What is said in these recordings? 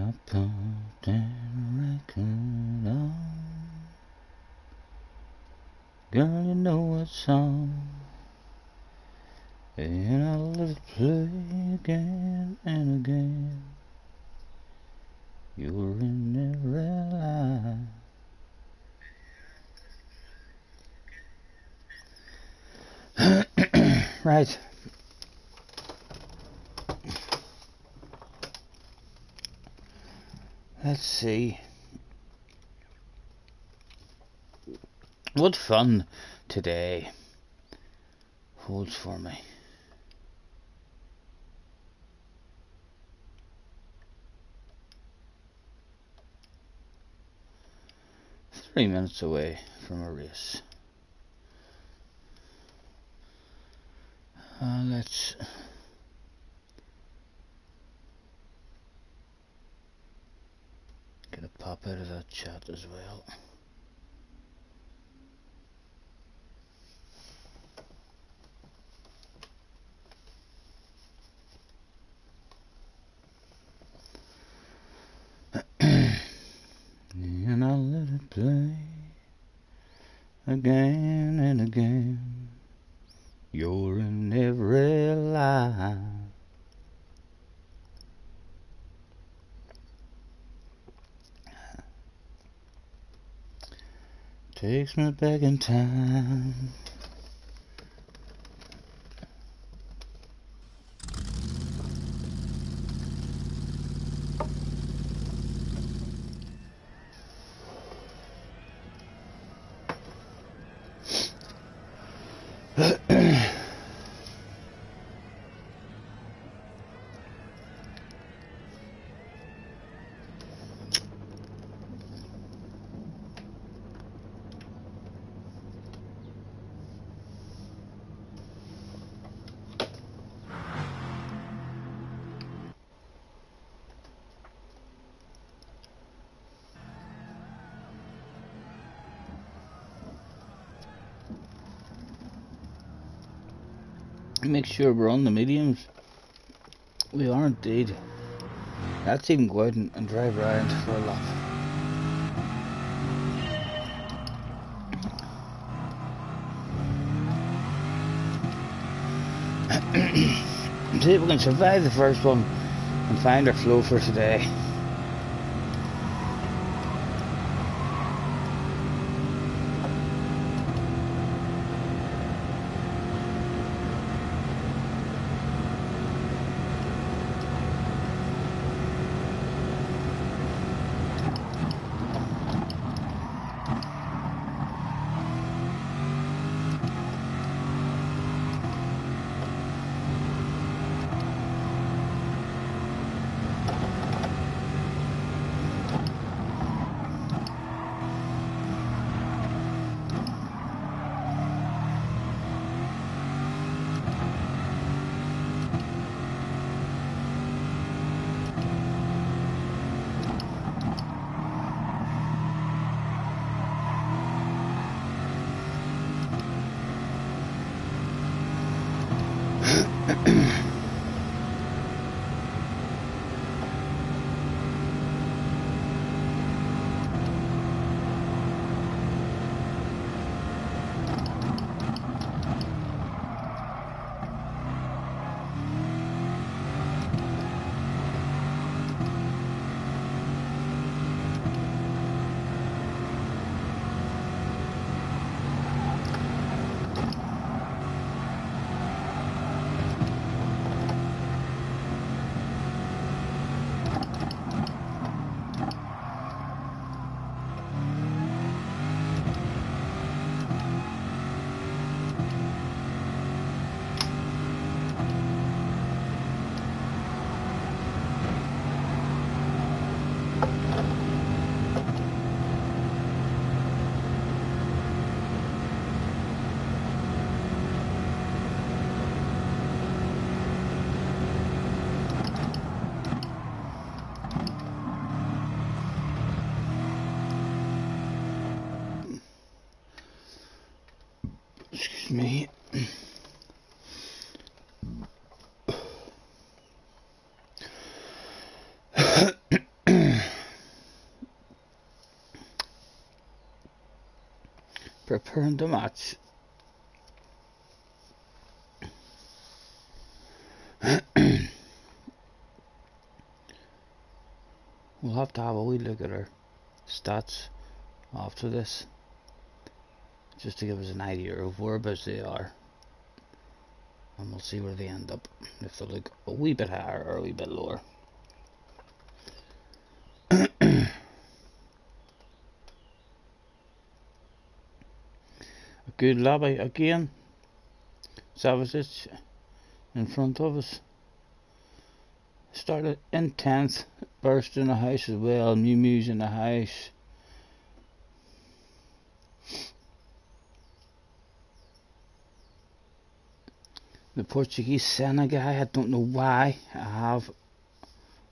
I put that record on. Girl, you know what song, and I'll let it play again and again. You're in every line. Right. Let's see. What fun today holds for me. Three minutes away from a race. Let's get a pop out of that chat as well. And I'll let it play again and again. You're in every line. Takes me back in time. Make sure we're on the mediums. We are indeed. Let's even go out and drive around for a lap. See if we can survive the first one and find our flow for today. Excuse me. preparing the match. We'll have to have a wee look at our stats after this, just to give us an idea of whereabouts they are, and we'll see where they end up, if they look a wee bit higher or a wee bit lower. A good lobby again. Savicic in front of us. Started in 10th, burst in the house as well, Mew Mew's in the house. The Portuguese Senna guy, I don't know why I have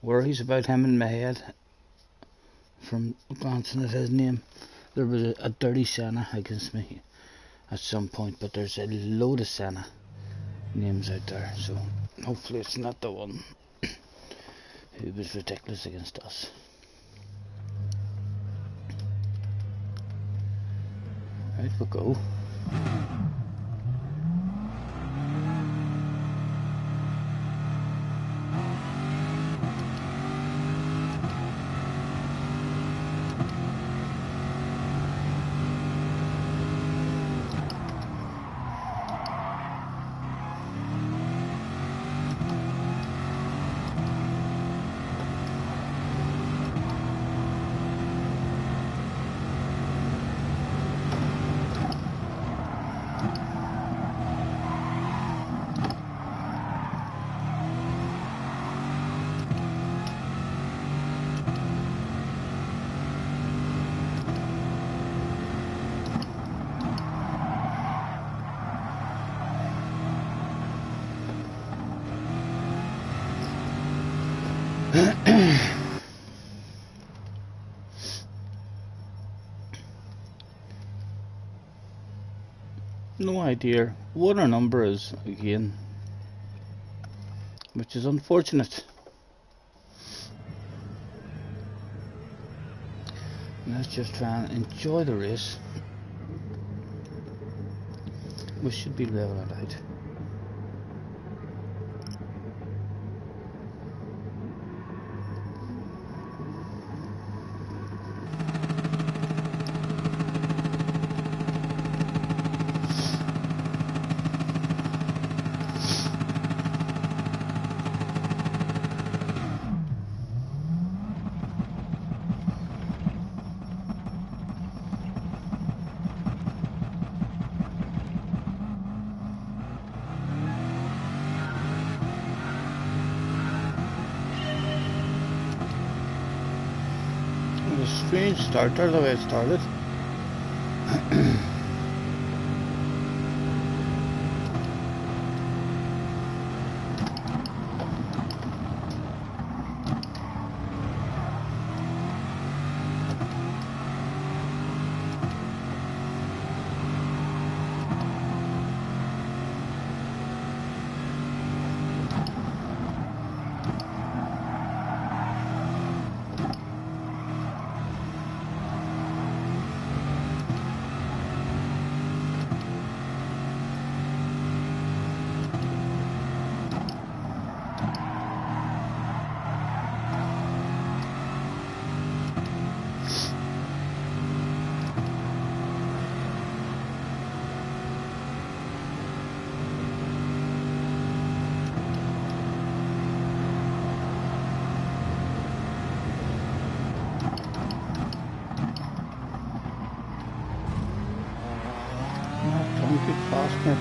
worries about him in my head from glancing at his name. There was a dirty Senna against me at some point, but there's a load of Senna names out there, so hopefully it's not the one who was ridiculous against us. Right, we'll go. No idea what our number is again, which is unfortunate. Let's just try and enjoy the race. We should be leveling it out. Strange starter the way it started.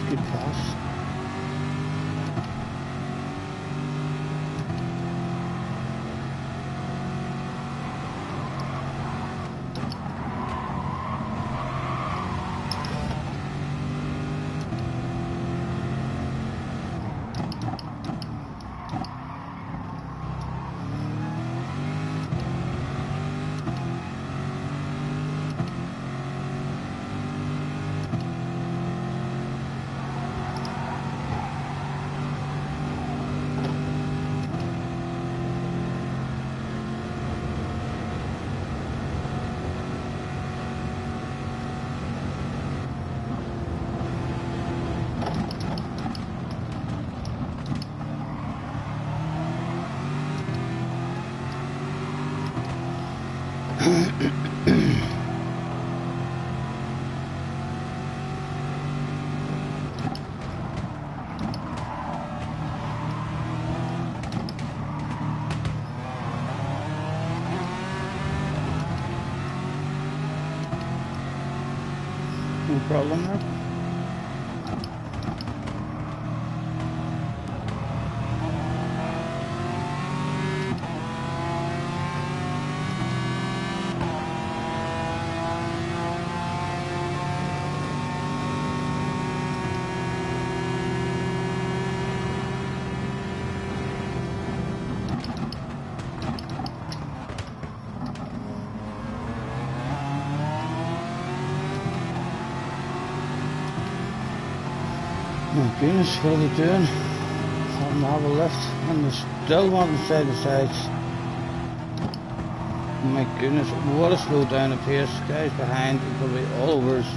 Good pass. No problem there. My goodness, what are they doing? Having to have a lift and they're still wanting side to sides. My goodness, what a slow down of pace. Guys behind are probably all over us.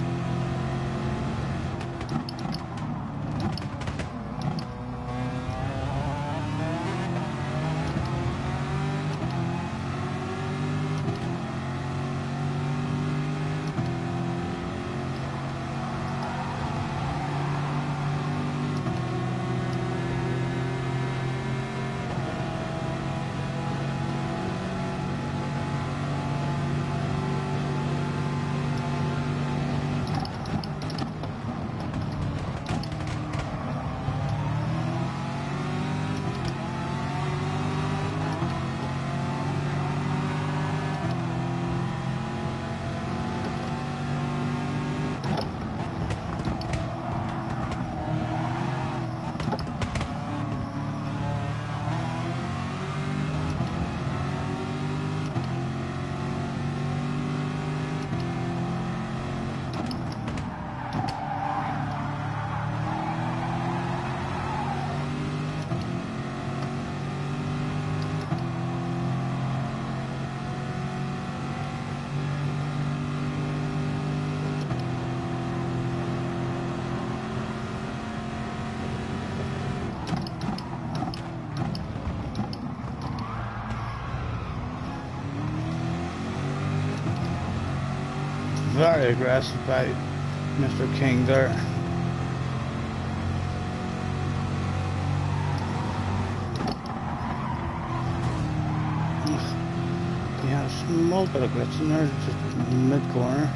Very aggressive by Mr. King there. He had a small bit of glitch in there, just mid-corner.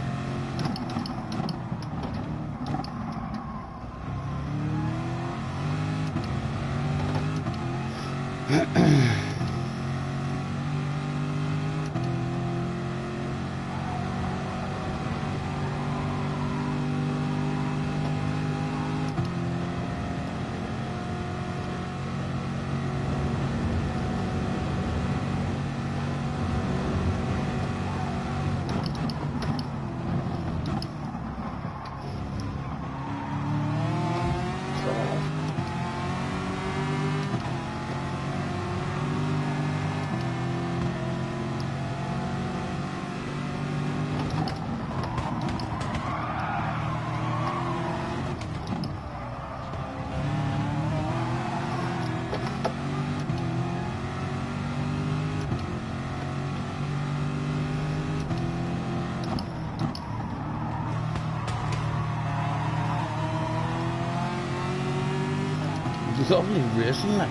Lovely racing, like.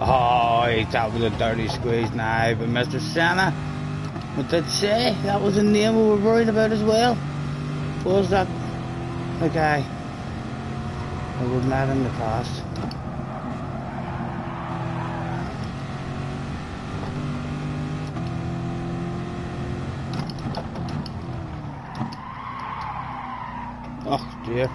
Oh, that was a dirty squeeze now, but Mr. Senna, what did say? That was a name we were worried about as well. Was that the guy that we've met in the past? Oh dear.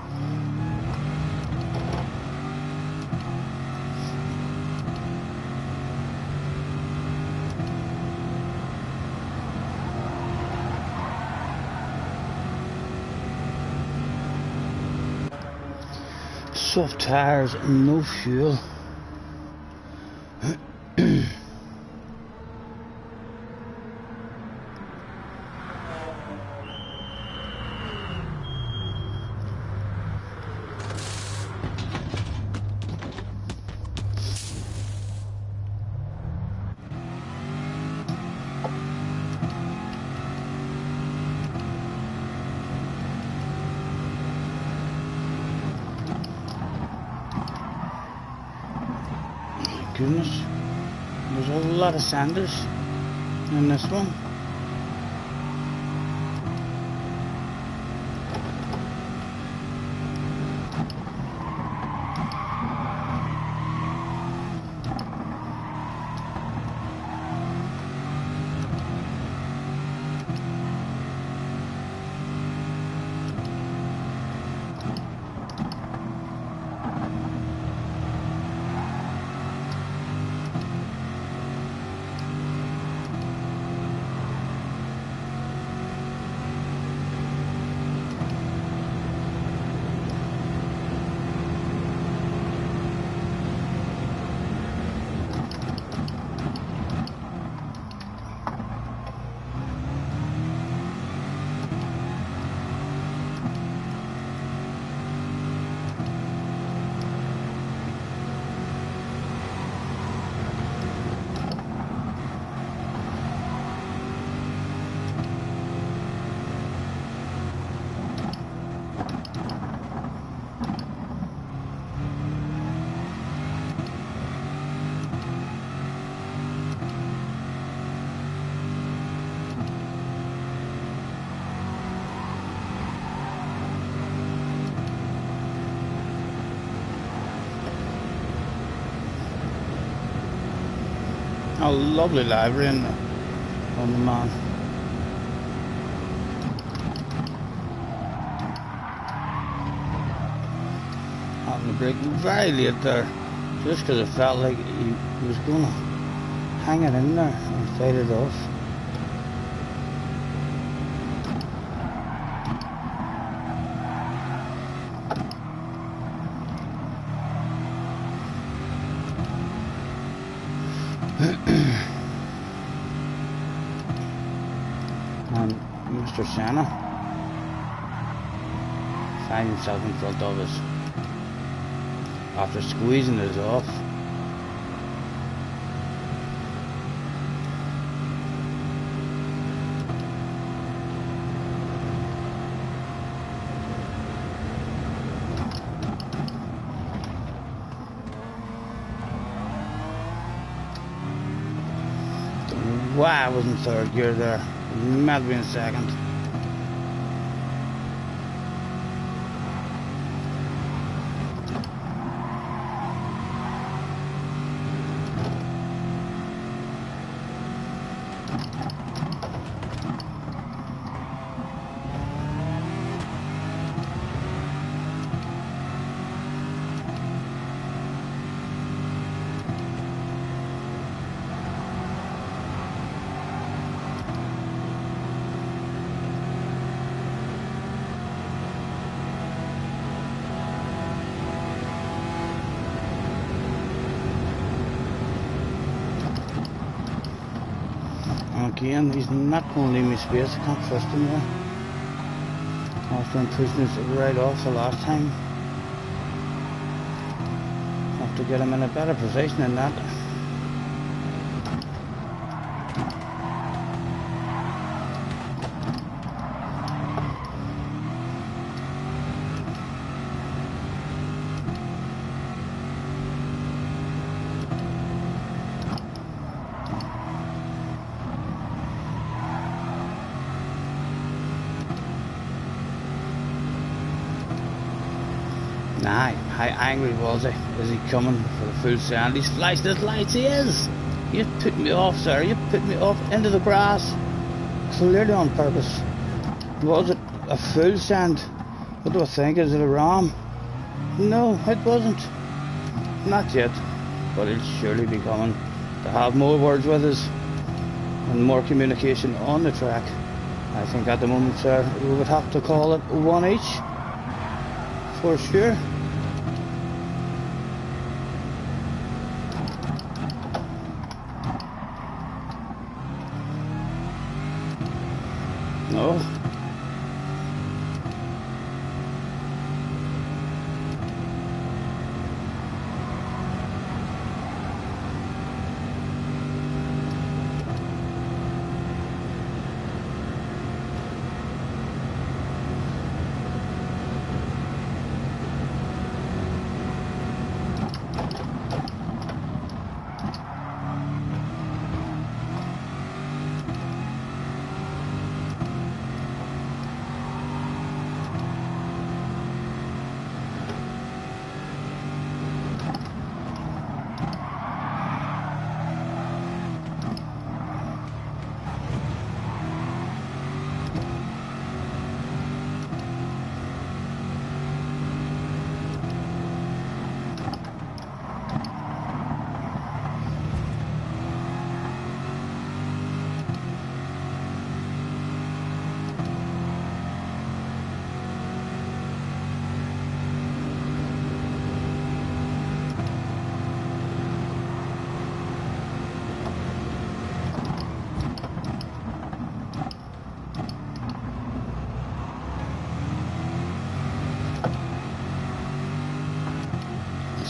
Soft tires and no fuel. goodness. There's a lot of sanders in this one. A lovely library on the man. Having to break very late there, just because it felt like he was going to hang it in there and fight it off. And Mr. Senna finds himself in front of us after squeezing us off. Why I was in third gear there. Might be in second. Again, he's not going to leave me space. I can't trust him there. After him pushing us right off the last time. Have to get him in a better position than that. Nah, how angry was he? Is he coming for the full sand? He's flashed his lights, he is! You put me off, sir, you put me off into the grass. Clearly on purpose. Was it a full sand? What do I think? Is it a ram? No, it wasn't. Not yet. But he'll surely be coming to have more words with us and more communication on the track. I think at the moment, sir, we would have to call it one each. For sure. No.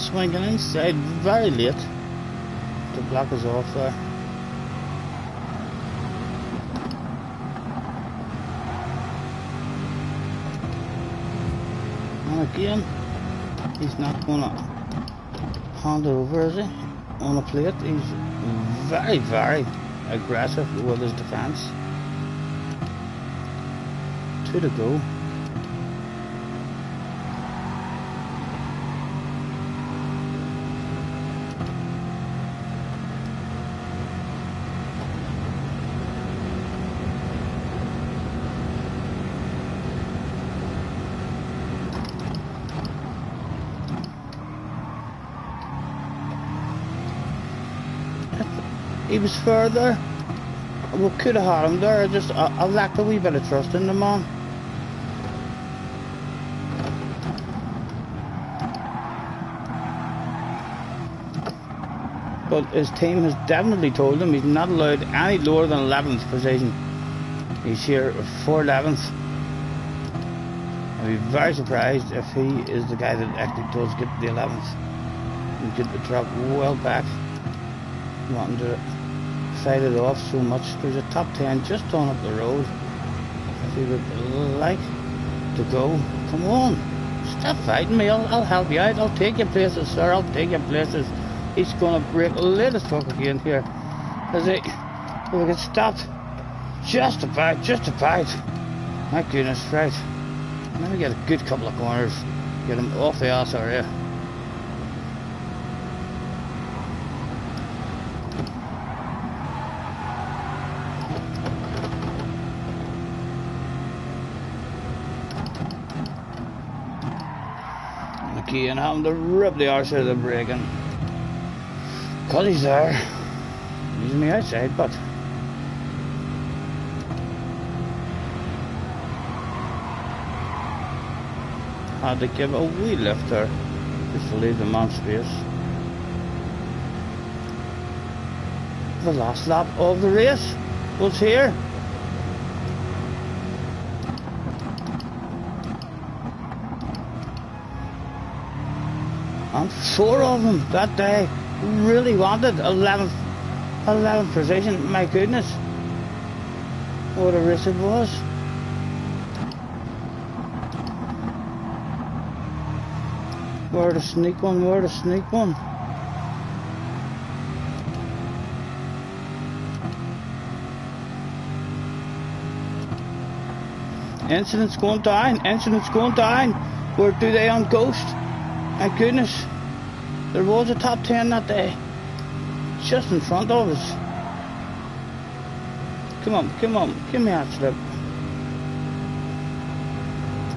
swinging inside very late to block us off there. And again, he's not going to hand it over, is he? On a plate, he's very, very aggressive with his defence. 2 to go. He was further. We could have had him there. I lacked a wee bit of trust in the man. But his team has definitely told him he's not allowed any lower than 11th position. He's here for 11th. I'd be very surprised if he is the guy that actually does get the 11th and get the drop well back. Wanting to fight it off so much. There's a top 10 just on up the road. If he would like to go, come on, stop fighting me. I'll help you out. I'll take you places, sir. I'll take you places. He's going to break a little talk again here. As he, if we can stop just about. My goodness, right. Let me get a good couple of corners. Get him off the ass area. And having to rip the arse out of the braking. Cause he's there. He's on the outside, but had to give a wee lift there just to leave the man space. The last lap of the race was here. And 4 of them that day really wanted 11th position. My goodness, what a race it was. Where to sneak one, where to sneak one. Incidents going down, incidents going down. Where do they on Ghost? My goodness, there was a top 10 that day, just in front of us. Come on, give me that slip.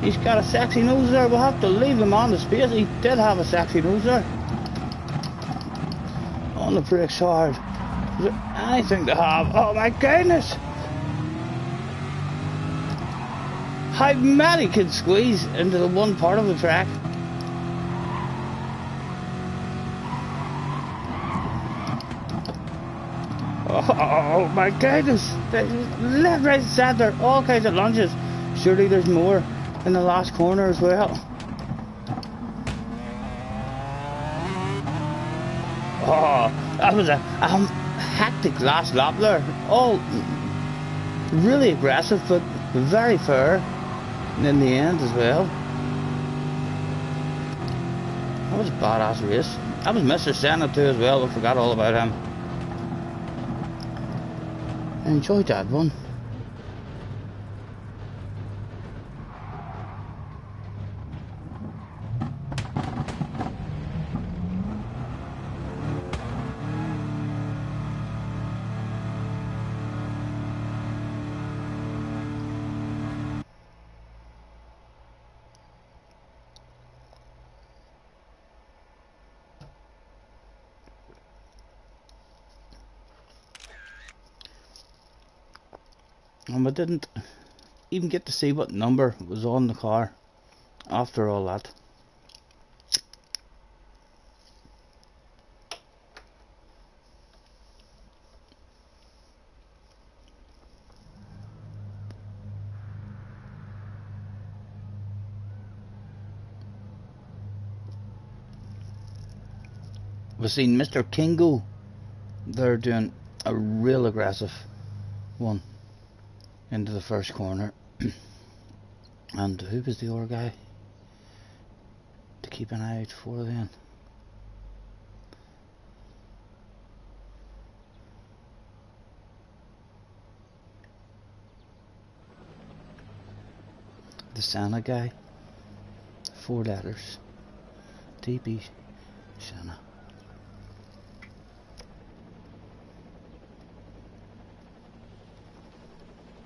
He's got a sexy nose there, we'll have to leave him on the space. He did have a sexy nose there. On the brakes hard. Is there anything to have? Oh my goodness! How many can squeeze into the one part of the track? Oh my goodness, left, right, centre, all kinds of lunges. Surely there's more in the last corner as well. Oh, that was a hectic last lap there. All really aggressive, but very fair in the end as well. That was a badass race. That was Mr. Senna too as well, I forgot all about him. Enjoyed that one. And we didn't even get to see what number was on the car after all that. we've seen Mr. Kingo. They're doing a real aggressive one into the first corner. And who was the other guy to keep an eye out for then? The Santa guy. 4 letters. TP Santa.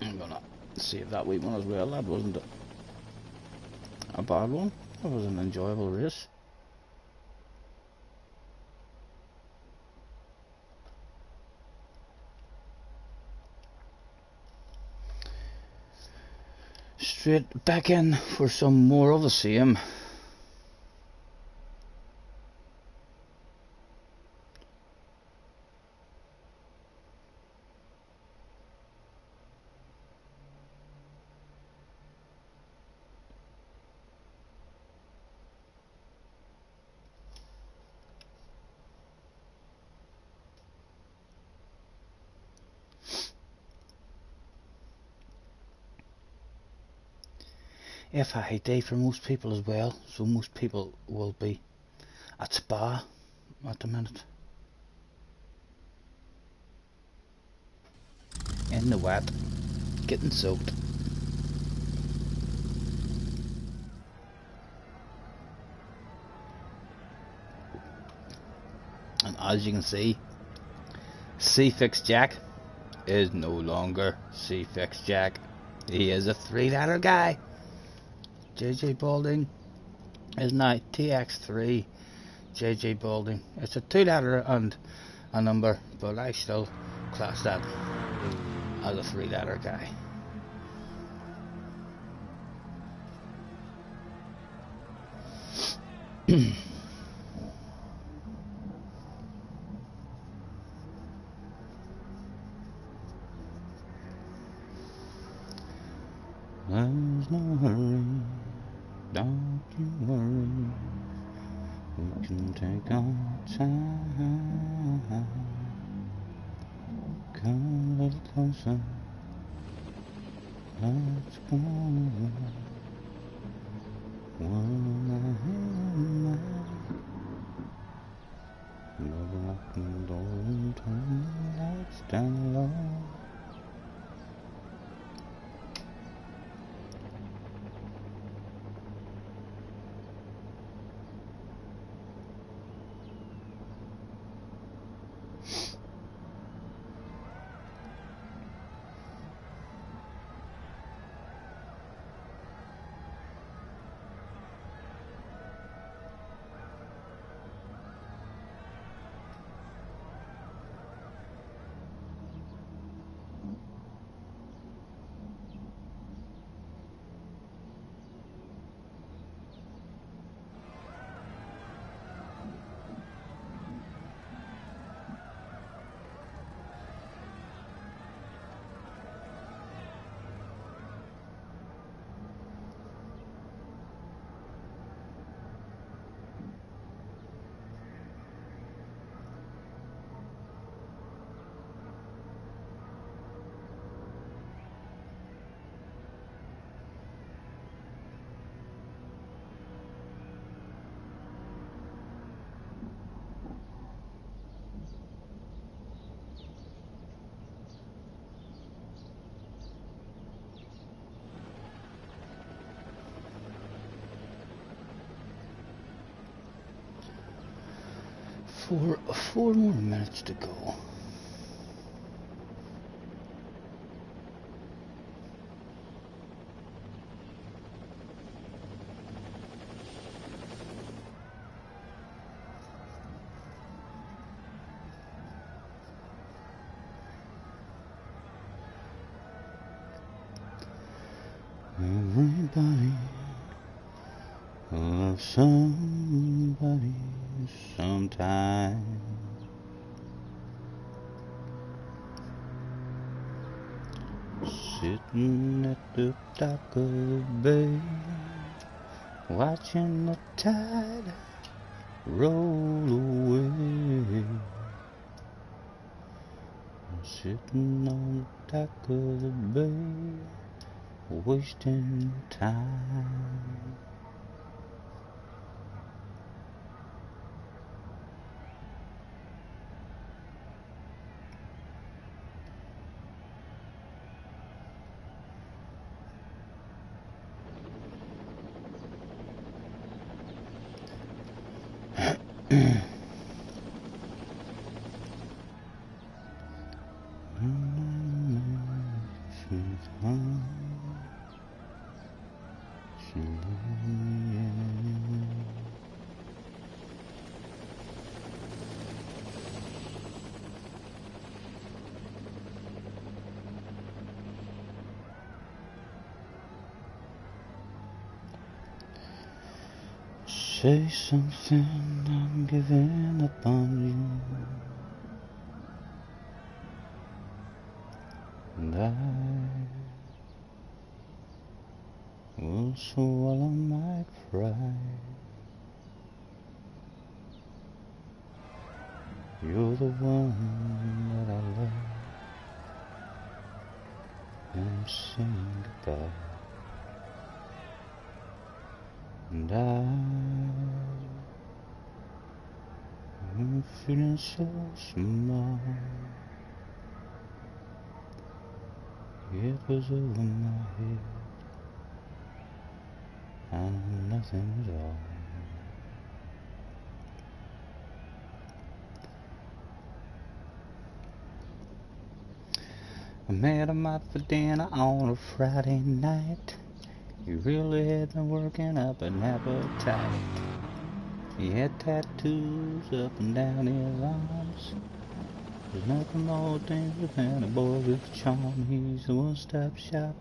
I'm gonna save that wee one as well. That wasn't a bad one. That was an enjoyable race. Straight back in for some more of the same. FI day for most people as well, so most people will be at Spa at the minute. In the wet, getting soaked. And as you can see, C-Fix Jack is no longer C-Fix Jack. He is a 3-letter guy. JJ Balding is now TX3 JJ Balding. It's a 2-letter and a number, but I still class that as a 3-letter guy. There's no hurry, don't you worry, we can take our time. Come a little closer, let's go. Never lock the door and turn the lights down low. For 4 more minutes to go. Everybody loves somebody sometime. Sitting at the dock of the bay, watching the tide roll away. Sitting on the dock of the bay, wasting time. Say something, I'm giving up on you. And I will swallow my pride. You're the one that I love, and I'm saying goodbye. And I'm feeling so small. It was over my head, and nothing at all. I met him out for dinner on a Friday night. He really had been working up an appetite. He had tattoos up and down his arms. There's nothing more dangerous than a boy with charm. He's a one-stop shop,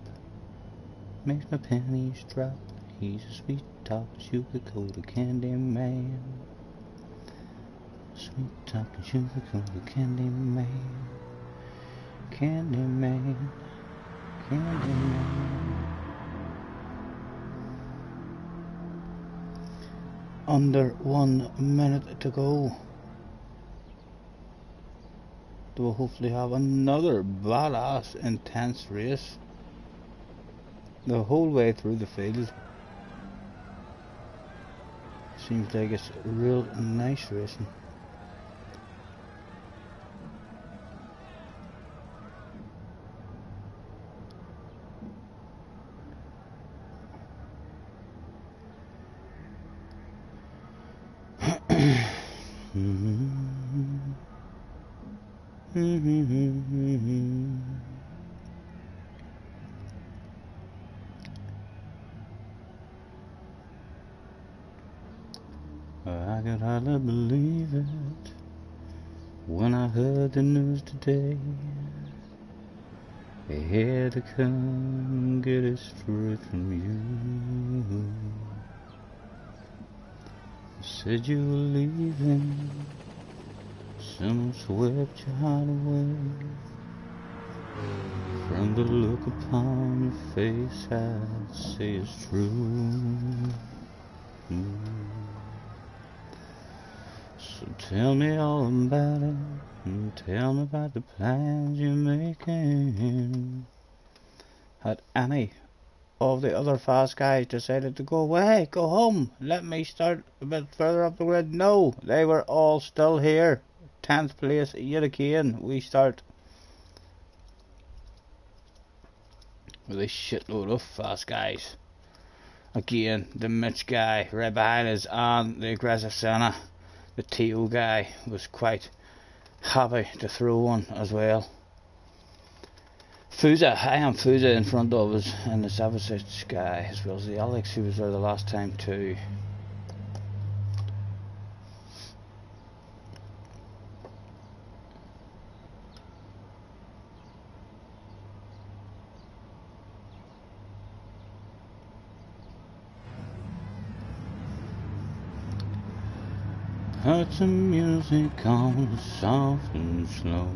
makes my pennies drop. He's a sweet-talking, sugar-coated candy man. Sweet-talking, sugar-coated candy man. Candy man, candy man. Under 1 minute to go. We'll hopefully have another badass intense race the whole way through the field. Seems like it's real nice racing. I could hardly believe it when I heard the news today. They had to come and get it straight from you. Said you were leaving, someone swept your heart away. From the look upon your face, I'd say it's true. So tell me all about it, and tell me about the plans you're making. Had any of the other fast guys decided to go away, go home, let me start a bit further up the grid? No, they were all still here. 10th place yet again. We start with a shitload of fast guys. Again, the Mitch guy right behind us, and the aggressive Senna. The thow guy was quite happy to throw one as well. Fuza, I am Fuza in front of us, and the 76 guy, as well as the Alex who was there the last time too. Heard some music on soft and slow.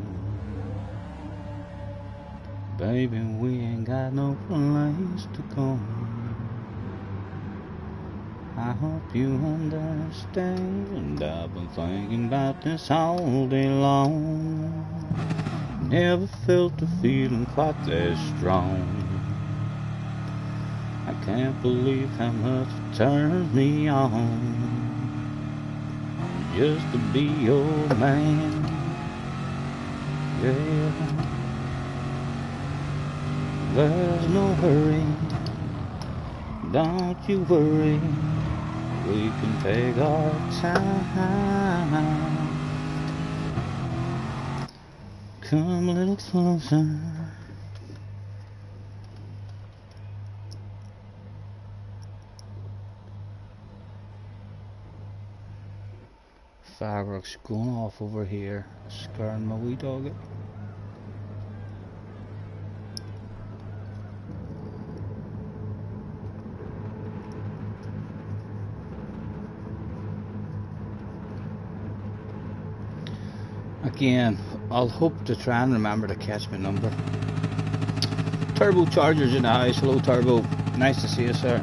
Baby, we ain't got no place to go. I hope you understand. I've been thinking about this all day long. Never felt a feeling quite that strong. I can't believe how much it turns me on just to be your man. Yeah, there's no hurry, don't you worry, we can take our time. Come a little closer. Fireworks going off over here, scaring my wee doggy. Again, I'll hope to try and remember to catch my number. Turbochargers in the house. Hello, Turbo. Nice to see you, sir.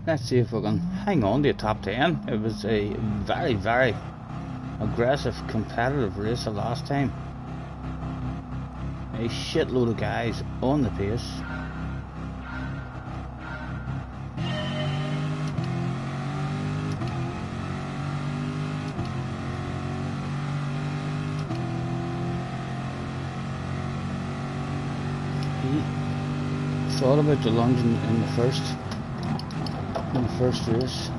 Let's see if we can hang on to a top 10. It was a very, very aggressive, competitive race the last time. A shitload of guys on the pace. Thought about the lunge in the first race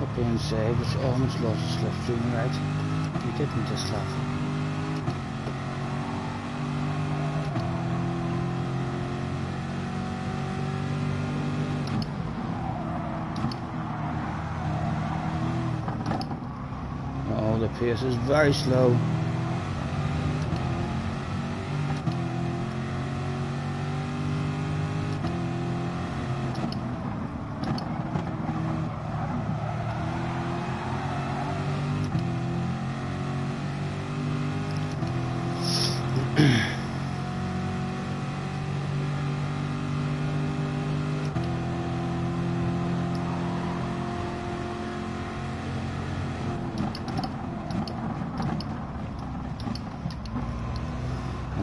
up the inside, but almost lost the slipstream, right? He didn't just laugh. Oh, the pace is very slow.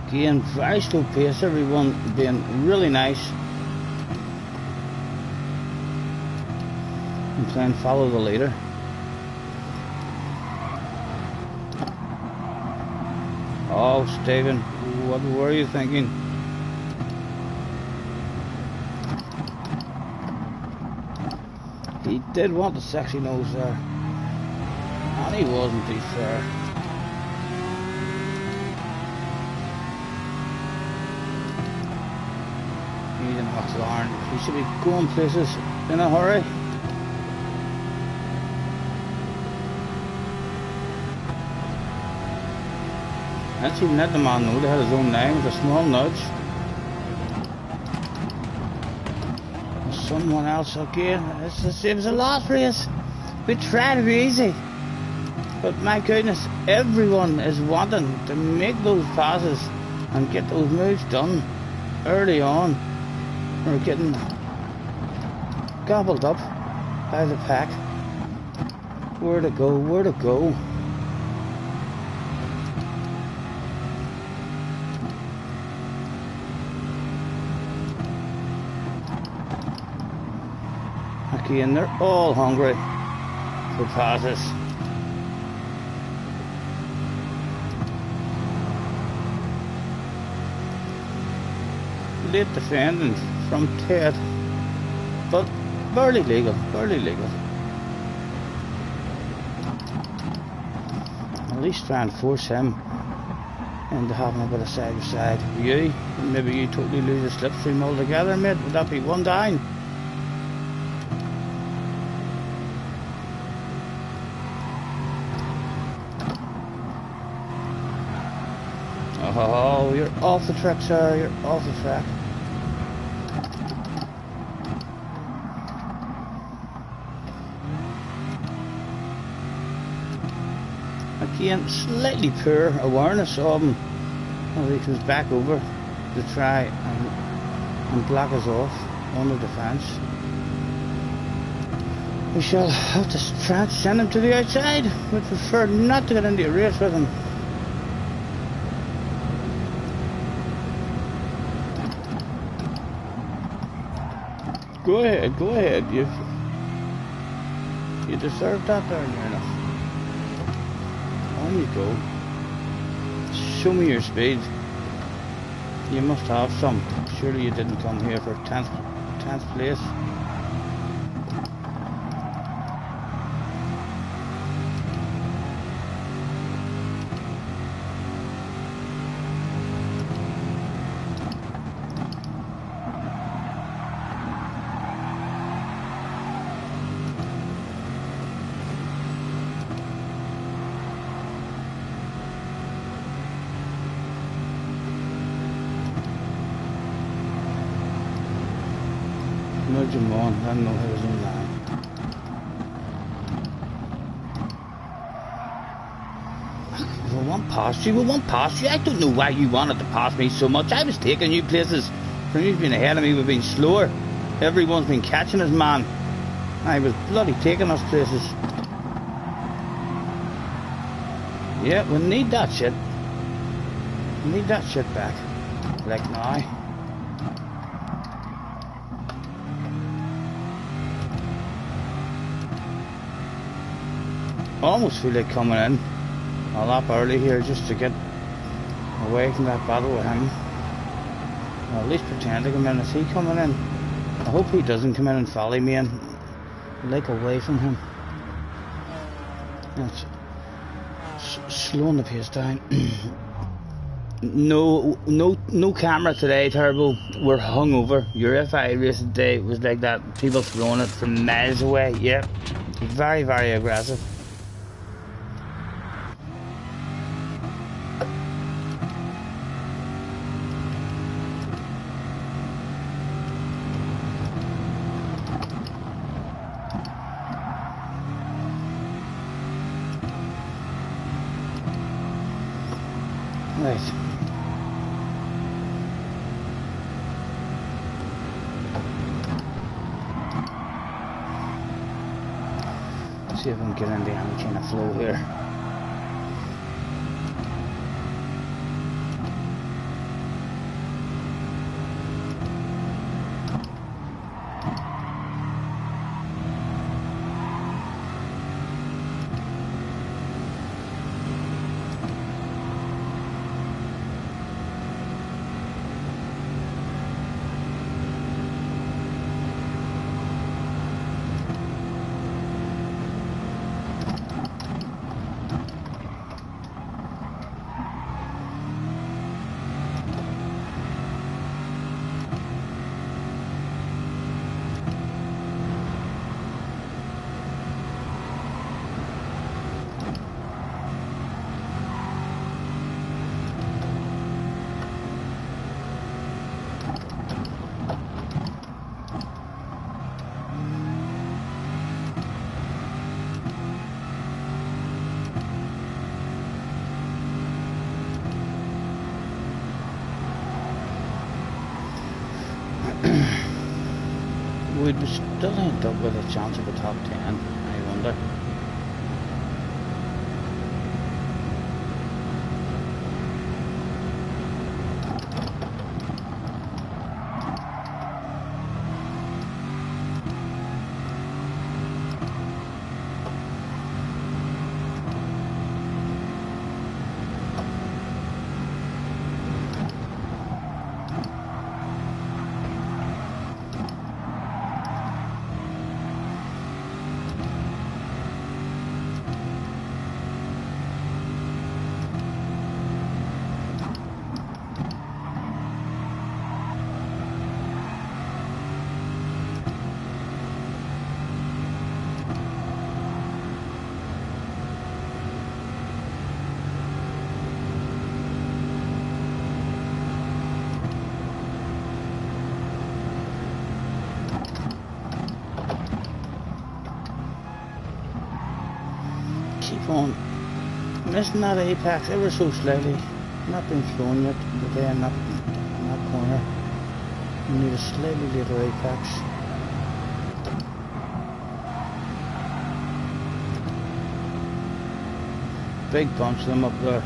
Again, very slow pace, everyone being really nice and trying to follow the leader. Oh, Stephen, what were you thinking? He did want the sexy nose there, and he wasn't too fair. He's an McLaren. He should be going places in a hurry. Let's even let the man know they had his own name with a small nudge. Someone else again. It was a last race. We tried to be easy, but my goodness, everyone is wanting to make those passes and get those moves done early on. We're getting gobbled up by the pack. Where to go, where to go. And they're all hungry for passes. Late defending from Ted, but barely legal, barely legal. At least try and force him into having a bit of side to side. You, maybe you totally lose the slipstream altogether, mate. Would that be one down? Oh, you're off the track, sir. You're off the track. Again, slightly poor awareness of him as he comes back over. to try and block us off under the fence. We shall have to try and send him to the outside. We'd prefer not to get into a race with him. Go ahead. You deserve that there, near enough. On you go. Show me your speed. You must have some. Surely you didn't come here for 10th place. Nudge him on, let him know he was in line. We won't pass you. I don't know why you wanted to pass me so much. I was taking you places. When you've been ahead of me, we've been slower. Everyone's been catching us, man. I was bloody taking us places. Yeah, we need that shit. We need that shit back. Like now. Almost feel like coming in a lot early here just to get away from that battle with him. Or at least pretend to come in. Is he coming in? I hope he doesn't come in and follow me in. Like away from him. That's slowing the pace down. No camera today, Turbo. We're hungover. Your FI race today was like that. People throwing it from miles away. Yeah, very, very aggressive. Right. See if we can get into any kind of flow here. Would we still end up with a chance of a top 10, I wonder? Keep on missing that apex ever so slightly. Not been thrown yet today, and not corner. You need a slightly later apex. Big bunch of them up there.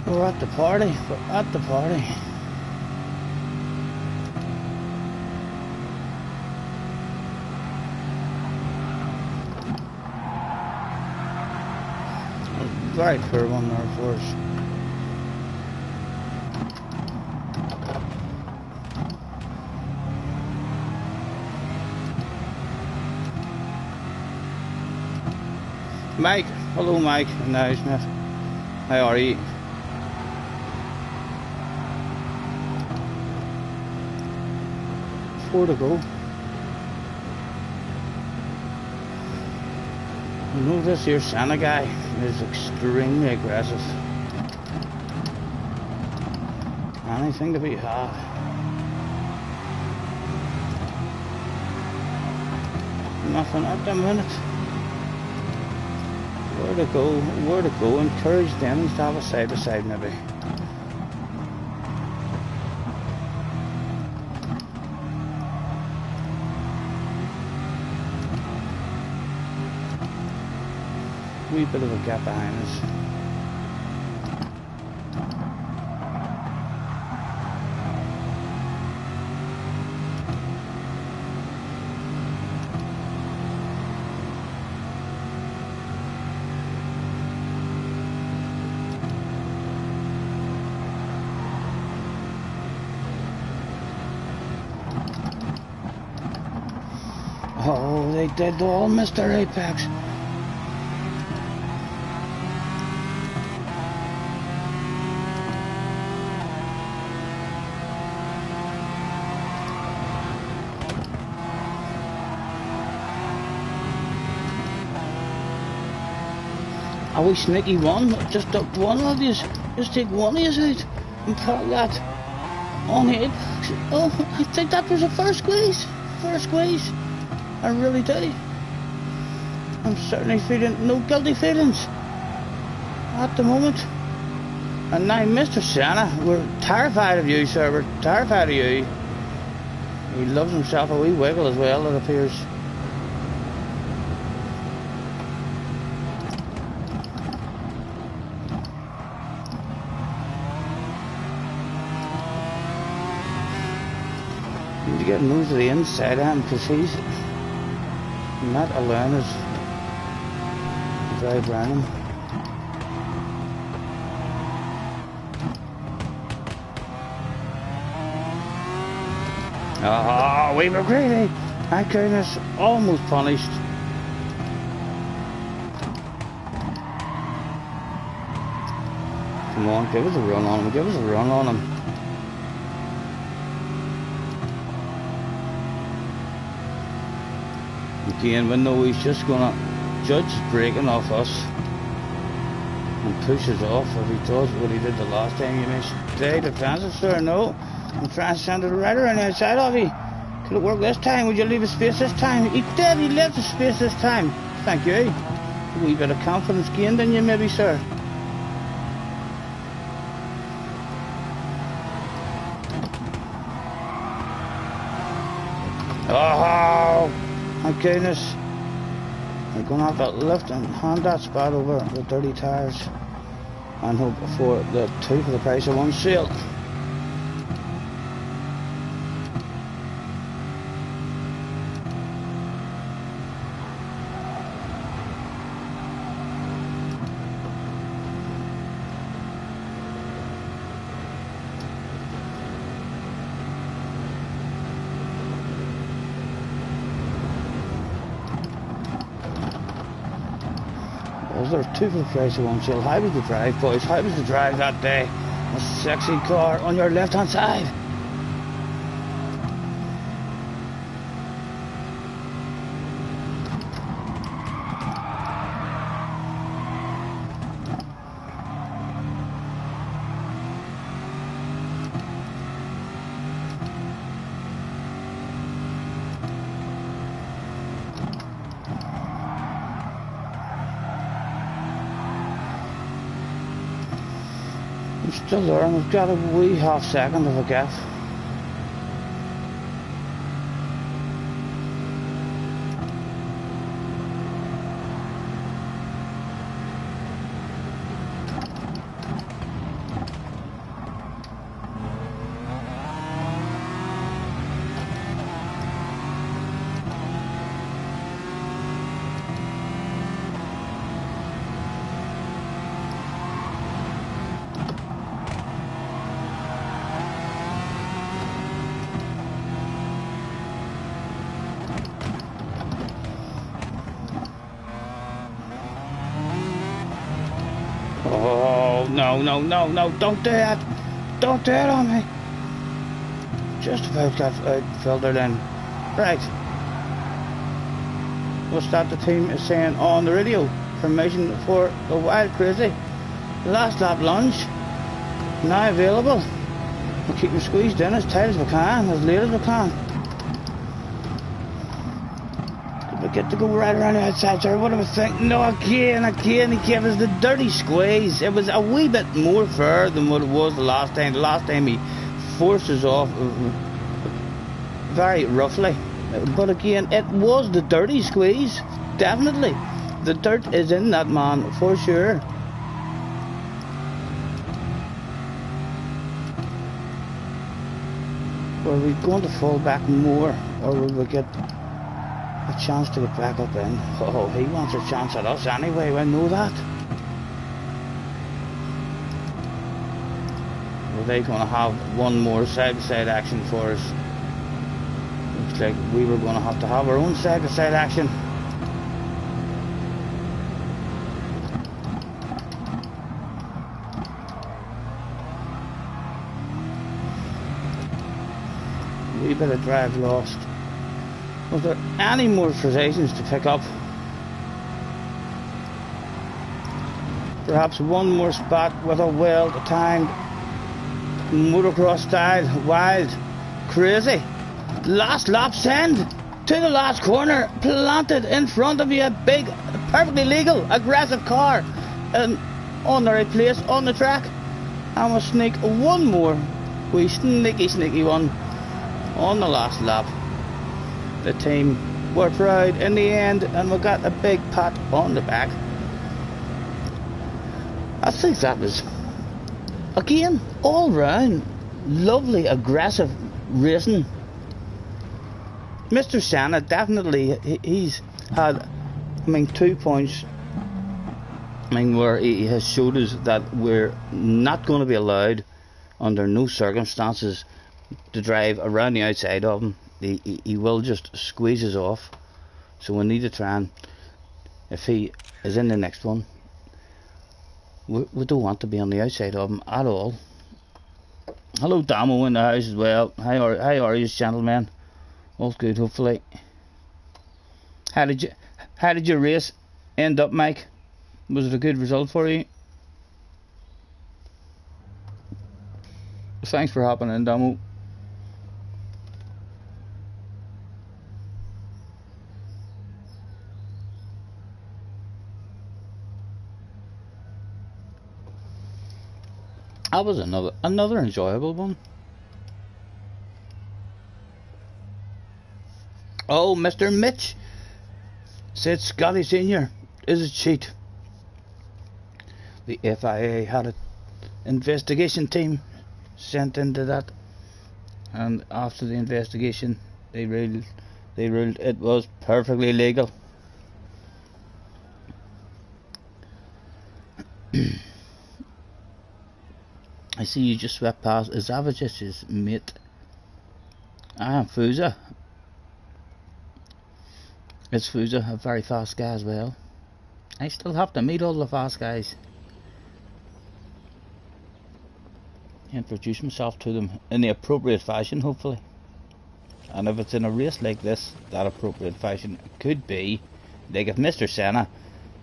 We're at the party. We're at the party. Very poor one there for us. Mike, hello Mike, nice Smith. How are you? Four to go. You know this here Santa guy is extremely aggressive. Anything to be had. Nothing at the minute. Where to go? Where to go? Encourage them to have a side by side maybe. Wee bit of a gap behind us. Oh, they did all Mr. Apex. A wee sneaky one, just up one of these, just take one of these out and put that on the apex. Oh, I think that was a first squeeze. First squeeze. I really do. I'm certainly feeling no guilty feelings at the moment. And now, Mr. Santa, we're terrified of you, sir. We're terrified of you. He loves himself a wee wiggle as well, it appears. Need to get nose to the inside of him because he's not allowing us to drive around him. Oh, we were greedy. Thank goodness, almost punished. Come on, give us a run on him, give us a run on him. Again, we know he's just gonna judge braking off us and push us off if he does what he did the last time. You missed. Stay defensive, sir. No, I'm trying to send it right around the outside of you. Could it work this time? Would you leave a space this time? He did. He left a space this time. thank you. A wee bit of confidence gained in you, maybe, sir. Oh, my goodness. I'm going to have to lift and hand that spot over the dirty tyres and hope for the 2 for the price of 1 sale. There's 2 for the price of 1 sale. How was the drive, boys? How was the drive that day? A sexy car on your left hand side. I'm still there, and we've got a wee half second of a gap. Oh, no, no, no, no, don't do that. Don't do it on me. Just about got filtered in. Right. What's that the team is saying on the radio? Permission for the Wild Crazy. Last lap lunge. Now available. We'll keep them squeezed in as tight as we can, as late as we can. We get to go right around the outside, sir. What do we think? No, again, he gave us the dirty squeeze. It was a wee bit more fair than what it was the last time. The last time he forced us off very roughly. But again, it was the dirty squeeze. Definitely. The dirt is in that man, for sure. Were we going to fall back more, or will we get a chance to get back up in? Oh, he wants a chance at us anyway, we know that. Are they going to have one more side-to-side action for us? Looks like we were going to have our own side-to-side action. A wee bit of drive lost. Was there any more positions to pick up? Perhaps one more spot with a well-timed motocross style, wild, crazy. Last lap send to the last corner, planted in front of you, a big, perfectly legal, aggressive car, on the right place, on the track. And we'll sneak one more, wee sneaky one, on the last lap. The team were proud in the end, and we got a big pat on the back. I think that was, again, all round, lovely, aggressive racing. Mr. Senna, definitely, he's had, 2 points, where he has showed us that we're not going to be allowed, under no circumstances, to drive around the outside of him. He will just squeeze us off. So we need to try and, if he is in the next one, we don't want to be on the outside of him at all. Hello, Damo in the house as well. How are you, gentlemen? All's good, hopefully. How did your race end up, Mike? Was it a good result for you? Thanks for hopping in, Damo. That was another enjoyable one. Oh, Mr. Mitch said Scotty Senior is a cheat. The FIA had an investigation team sent into that, and after the investigation, they ruled it was perfectly legal. I see you just swept past Izavic's mate. Fuza. It's Fuza, a very fast guy as well. I still have to meet all the fast guys. Introduce myself to them in the appropriate fashion, hopefully. And if it's in a race like this, that appropriate fashion could be like if Mr. Senna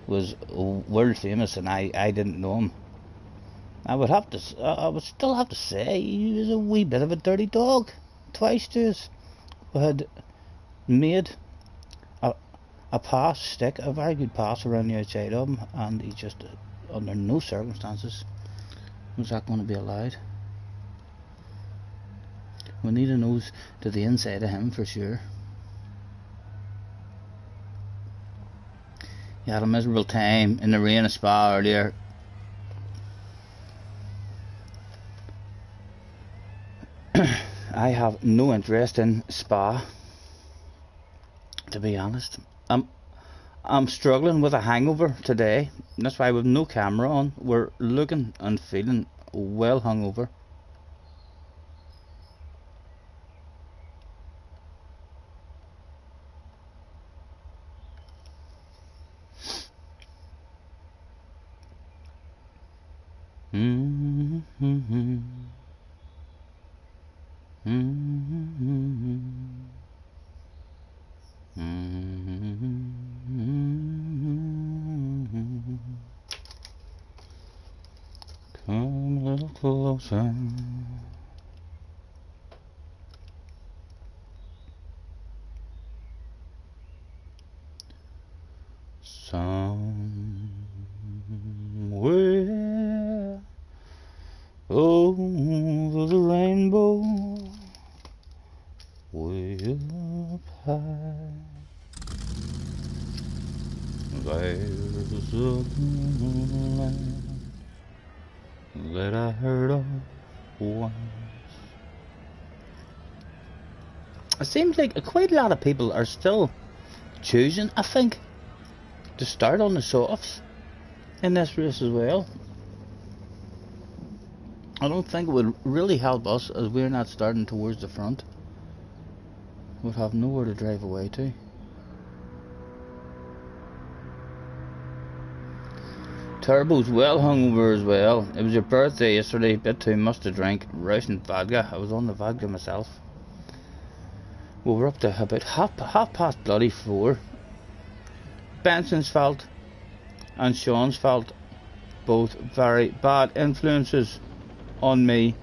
was world famous and I didn't know him. I would still have to say he was a wee bit of a dirty dog. Twice to us. We had made a pass stick, a very good pass around the outside of him, and he just, under no circumstances, was that going to be allowed. We need a nose to the inside of him for sure. He had a miserable time in the rain of Spa earlier. I have no interest in Spa, to be honest. I'm struggling with a hangover today. That's why with no camera on, we're looking and feeling well hungover. Come a little closer. Somewhere over the rainbow, way up high, there's a land that I heard of once. It seems like quite a lot of people are still choosing, I think, to start on the softs in this race as well. I don't think it would really help us as we're not starting towards the front. We'd have nowhere to drive away to. Turbo's well hungover as well. It was your birthday yesterday, bit too much to drink, rousing vodka. I was on the vodka myself. Well, we're up to about half past bloody 4. Benson's fault and Sean's fault, both very bad influences on me.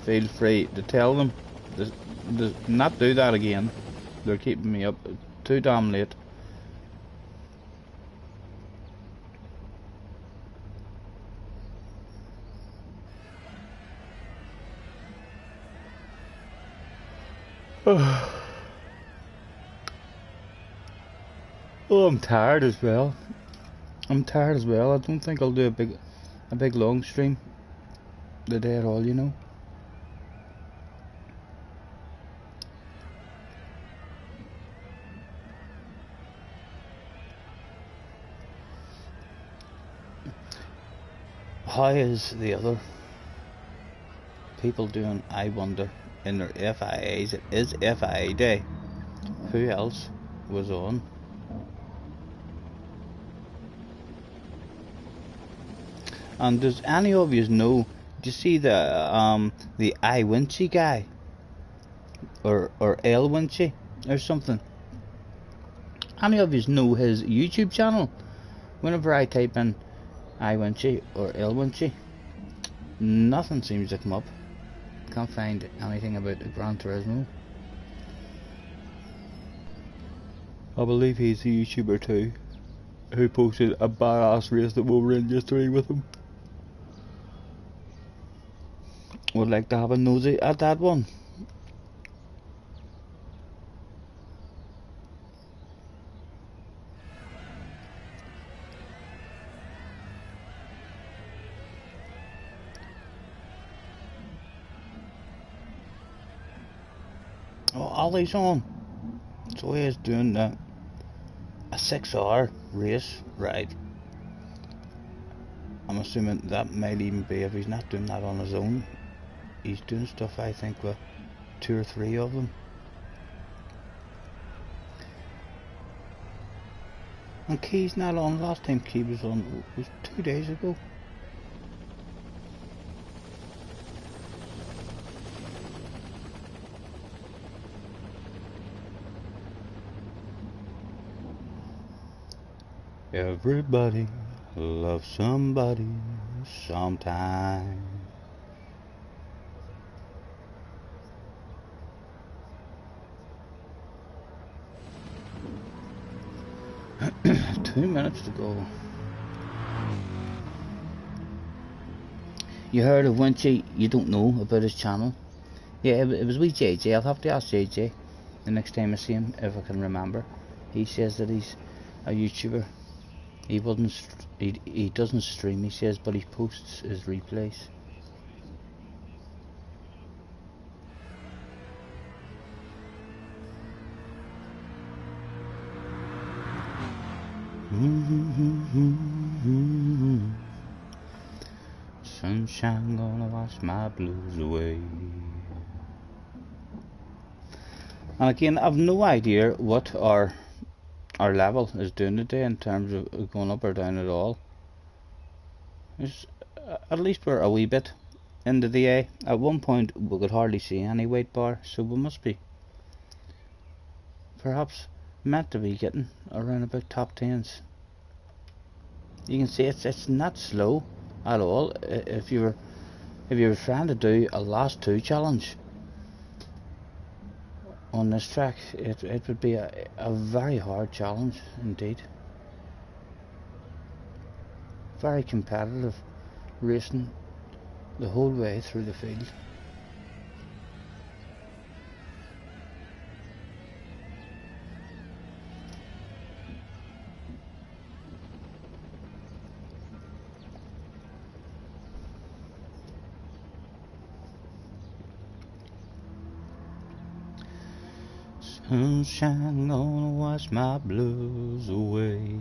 Feel free to tell them to not do that again. They're keeping me up too damn late. Oh, I'm tired as well. I don't think I'll do a big long stream today at all, you know. How is the other people doing, I wonder, in their FIAs? It is FIA day. Who else was on? And does any of you know, do you see the I Winchy guy? Or El Winchy or something? Any of you know his YouTube channel? Whenever I type in I Winchy or El Winchy, nothing seems to come up. Can't find anything about the Gran Turismo. I believe he's a YouTuber too, who posted a badass race that we were in yesterday with him. would like to have a nosy at that one. Oh, Ollie's on. So he is doing a 6-hour race ride. I'm assuming that might even be, if he's not doing that on his own, he's doing stuff I think with 2 or 3 of them. And Key's not on. Last time Key was on was 2 days ago. Everybody loves somebody sometime. Two minutes to go. You heard of Winchy? You don't know about his channel? Yeah, it was wee JJ. I'll have to ask JJ the next time I see him, if I can remember. He says that he's a YouTuber. He doesn't stream, he says, but he posts his replays. Sunshine gonna wash my blues away. And again, I've no idea what our level is doing today in terms of going up or down at all. It's, at least we're a wee bit into the A. At one point we could hardly see any weight bar, so we must be perhaps meant to be getting around about top 10s. You can see it's not slow at all. If you were trying to do a last 2 challenge on this track, it would be a very hard challenge indeed. Very competitive racing the whole way through the field. Sunshine gonna wash my blues away.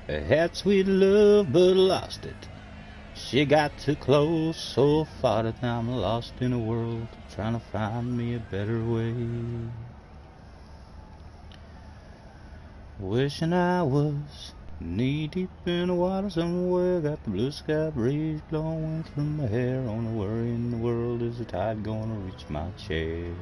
I had sweet love but lost it. She got too close, so far that I'm lost in a world, trying to find me a better way. Wishing I was knee deep in the water somewhere, got the blue sky breeze blowing through my hair. Only worry in the world is the tide gonna reach my chair.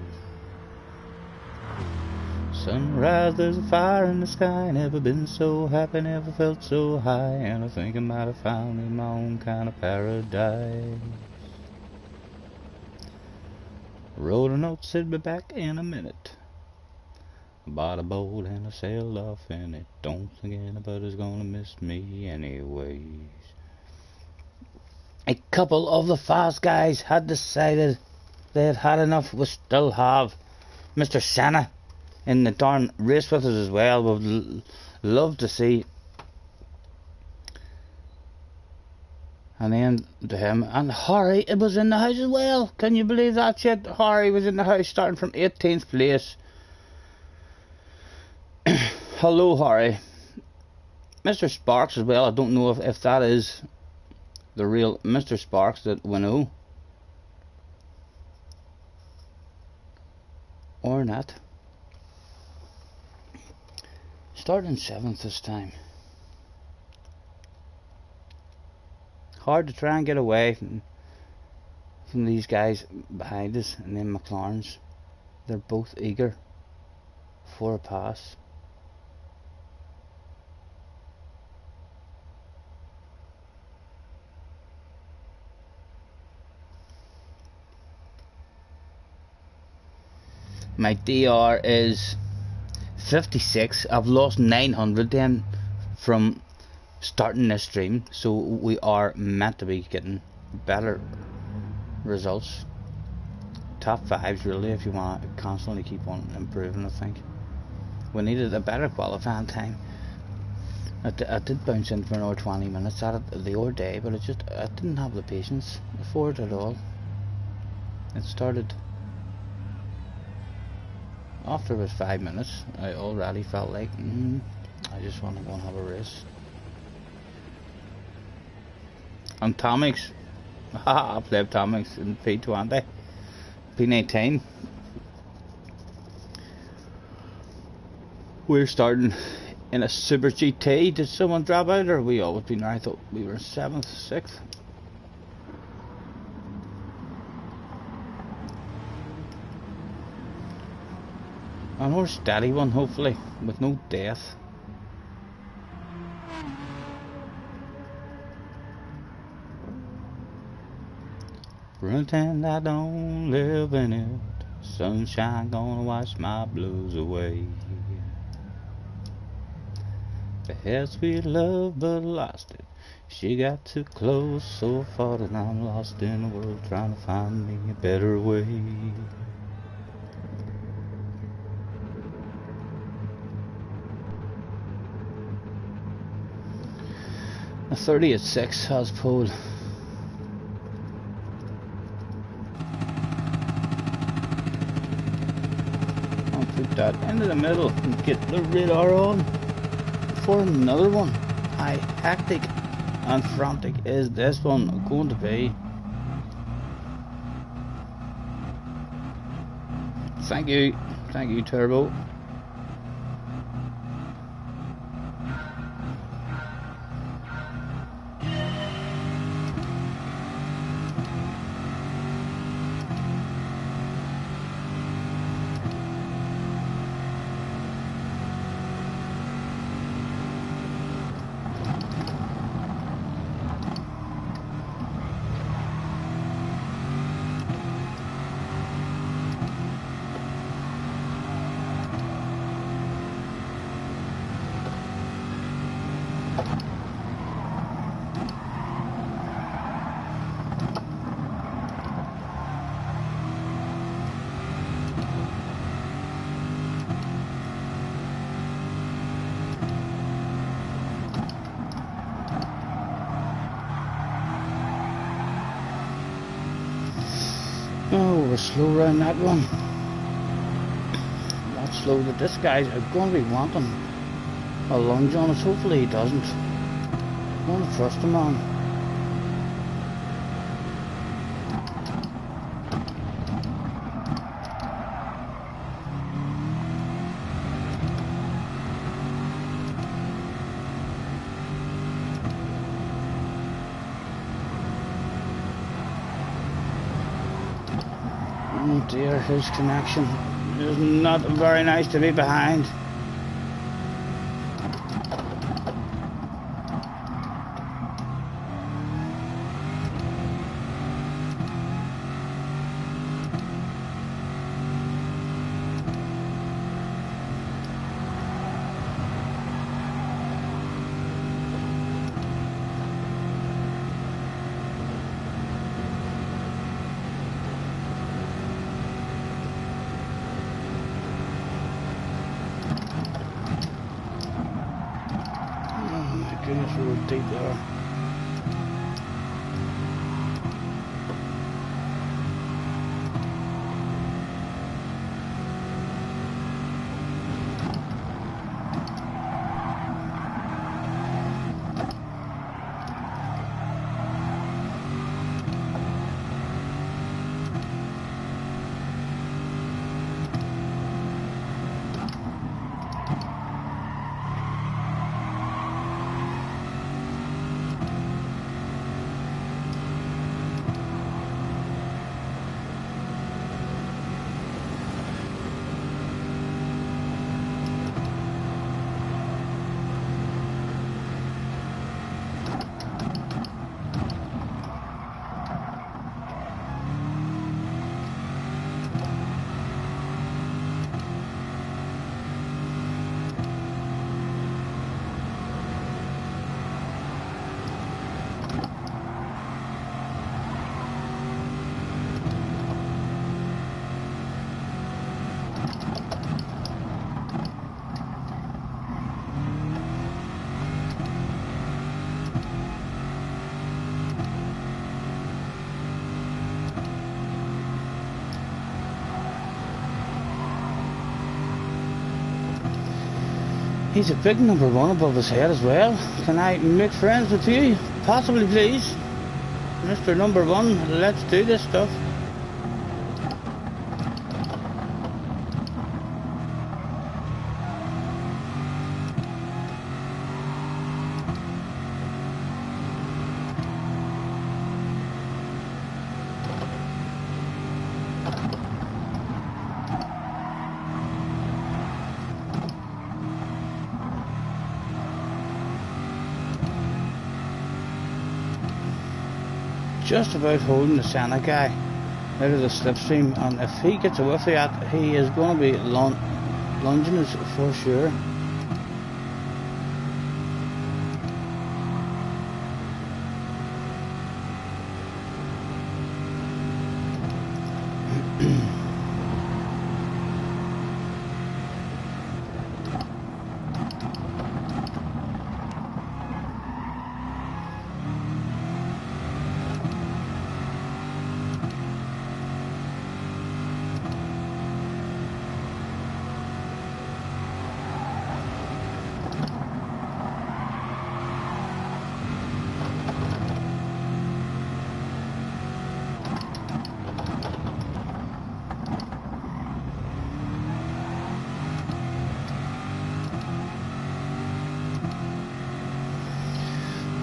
Sunrise, there's a fire in the sky. Never been so happy, never felt so high. And I think I might have found me my own kind of paradise. Wrote a note, said be back in a minute. Bought a boat and I sailed off in it. Don't think anybody's gonna miss me anyways. A couple of the fast guys had decided they had had enough. We still have Mr. Senna in the darn race with us as well. We'd love to see an end to him. And Harry, it was in the house as well. Can you believe that shit? Harry was in the house starting from 18th place. Hello, Harry. Mr. Sparks as well. I don't know if that is the real Mr. Sparks that we know or not. Starting 7th this time. Hard to try and get away from these guys behind us and then McLarens. They're both eager for a pass. My DR is 56. I've lost 900 then from starting this stream, so we are meant to be getting better results. Top 5s really, if you want to constantly keep on improving. I think we needed a better qualifying time. I did bounce in for another 20 minutes at it the other day, but I didn't have the patience for it at all. It started after about 5 minutes. I already felt like I just want to go and have a race. On Tomics, I played Tomics in P20, P19. We're starting in a Super GT. Did someone drop out, or we always been there? I thought we were 7th, 6th. Another steady one, hopefully, with no death. Pretend I don't live in it. Sunshine gonna wash my blues away. I had sweet love but lost it. She got too close, so far that I'm lost in the world, trying to find me a better way. A 30 at 6 has pole. I'll put that into the middle and get the radar on for another one. How hectic and frantic is this one going to be? Thank you Turbo. Oh, we're slow around that one. Not slow that this guy's going to be wanting a lunge on us. Hopefully he doesn't. I want to trust him on. Oh dear, his connection is not very nice to be behind. Goodness, we were deep there. He's a big number one above his head as well. Can I make friends with you? Possibly, please. Mr. Number One, let's do this stuff. Just about holding the Santa guy out of the slipstream, and if he gets a whiff of that, he is going to be lunging us for sure.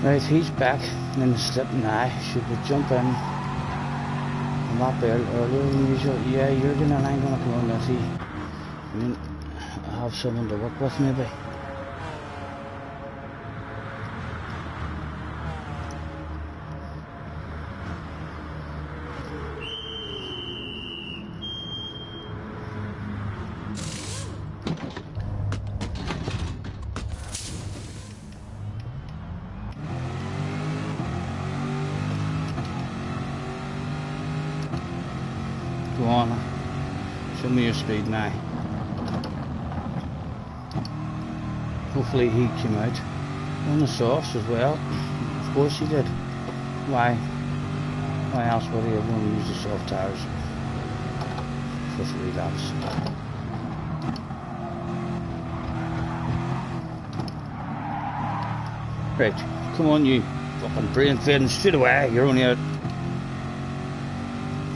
Right, he's back in the slip now. Should we jump in a lot earlier than usual? Yeah, you're gonna, and I'm gonna come on and see. I mean, I have someone to work with maybe. Go on, show me your speed now. Hopefully he came out on the softs as well. Of course he did. Why else would he have wanted to use the soft tires for 3 laps? Right, come on you fucking brain fading straight away. You're only out.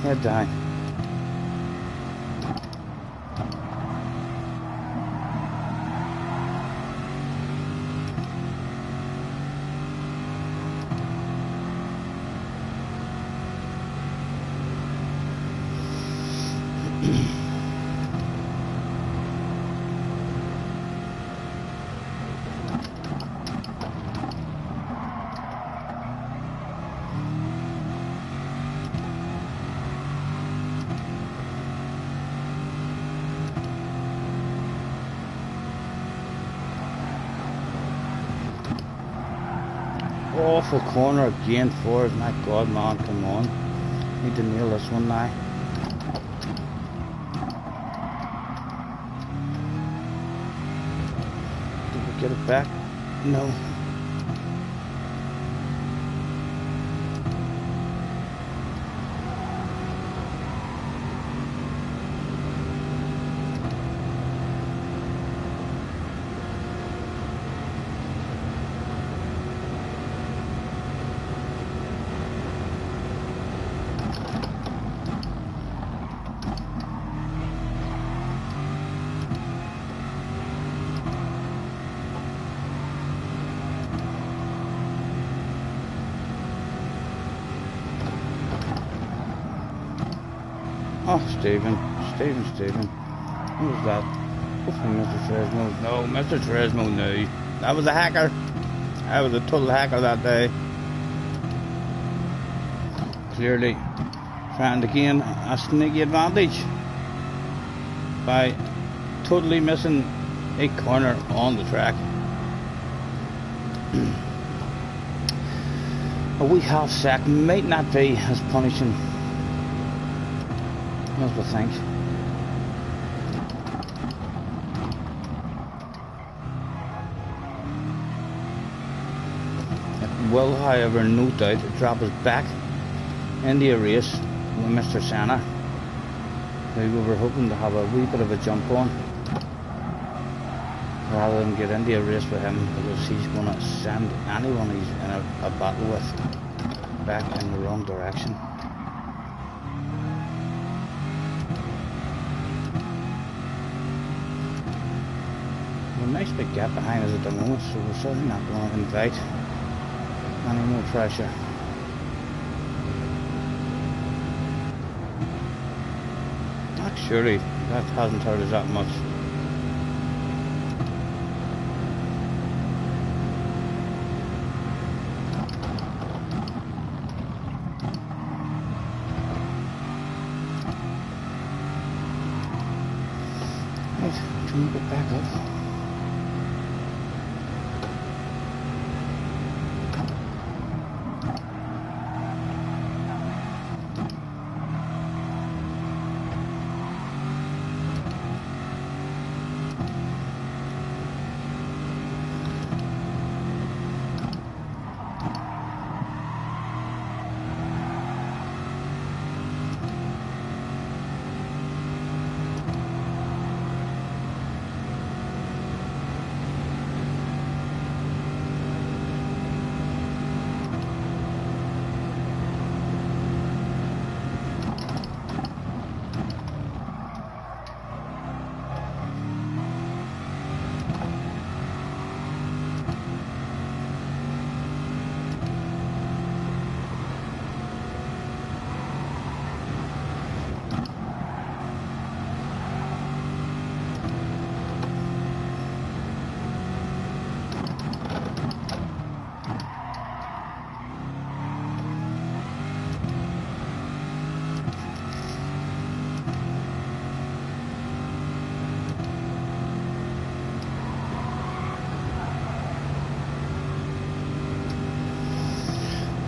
Head down. Awful corner again for us. My God, man, come on. Need to nail this one now. Did we get it back? No. Oh, Stephen. Who was that? Hopefully Mr. Tresmo. No, Mr. Tresmo knew. That was a hacker. I was a total hacker that day. Clearly trying to gain a sneaky advantage by totally missing a corner on the track. A wee half sack might not be as punishing as we think. It will, however, no doubt drop us back into a race with Mr. Santa, who we were hoping to have a wee bit of a jump on. rather than get into a race with him, because he's going to send anyone he's in a battle with back in the wrong direction. A nice big gap behind us at the moment, so we're certainly not going to invite any more pressure. Surely that hasn't hurt us that much. Right, can we get back up?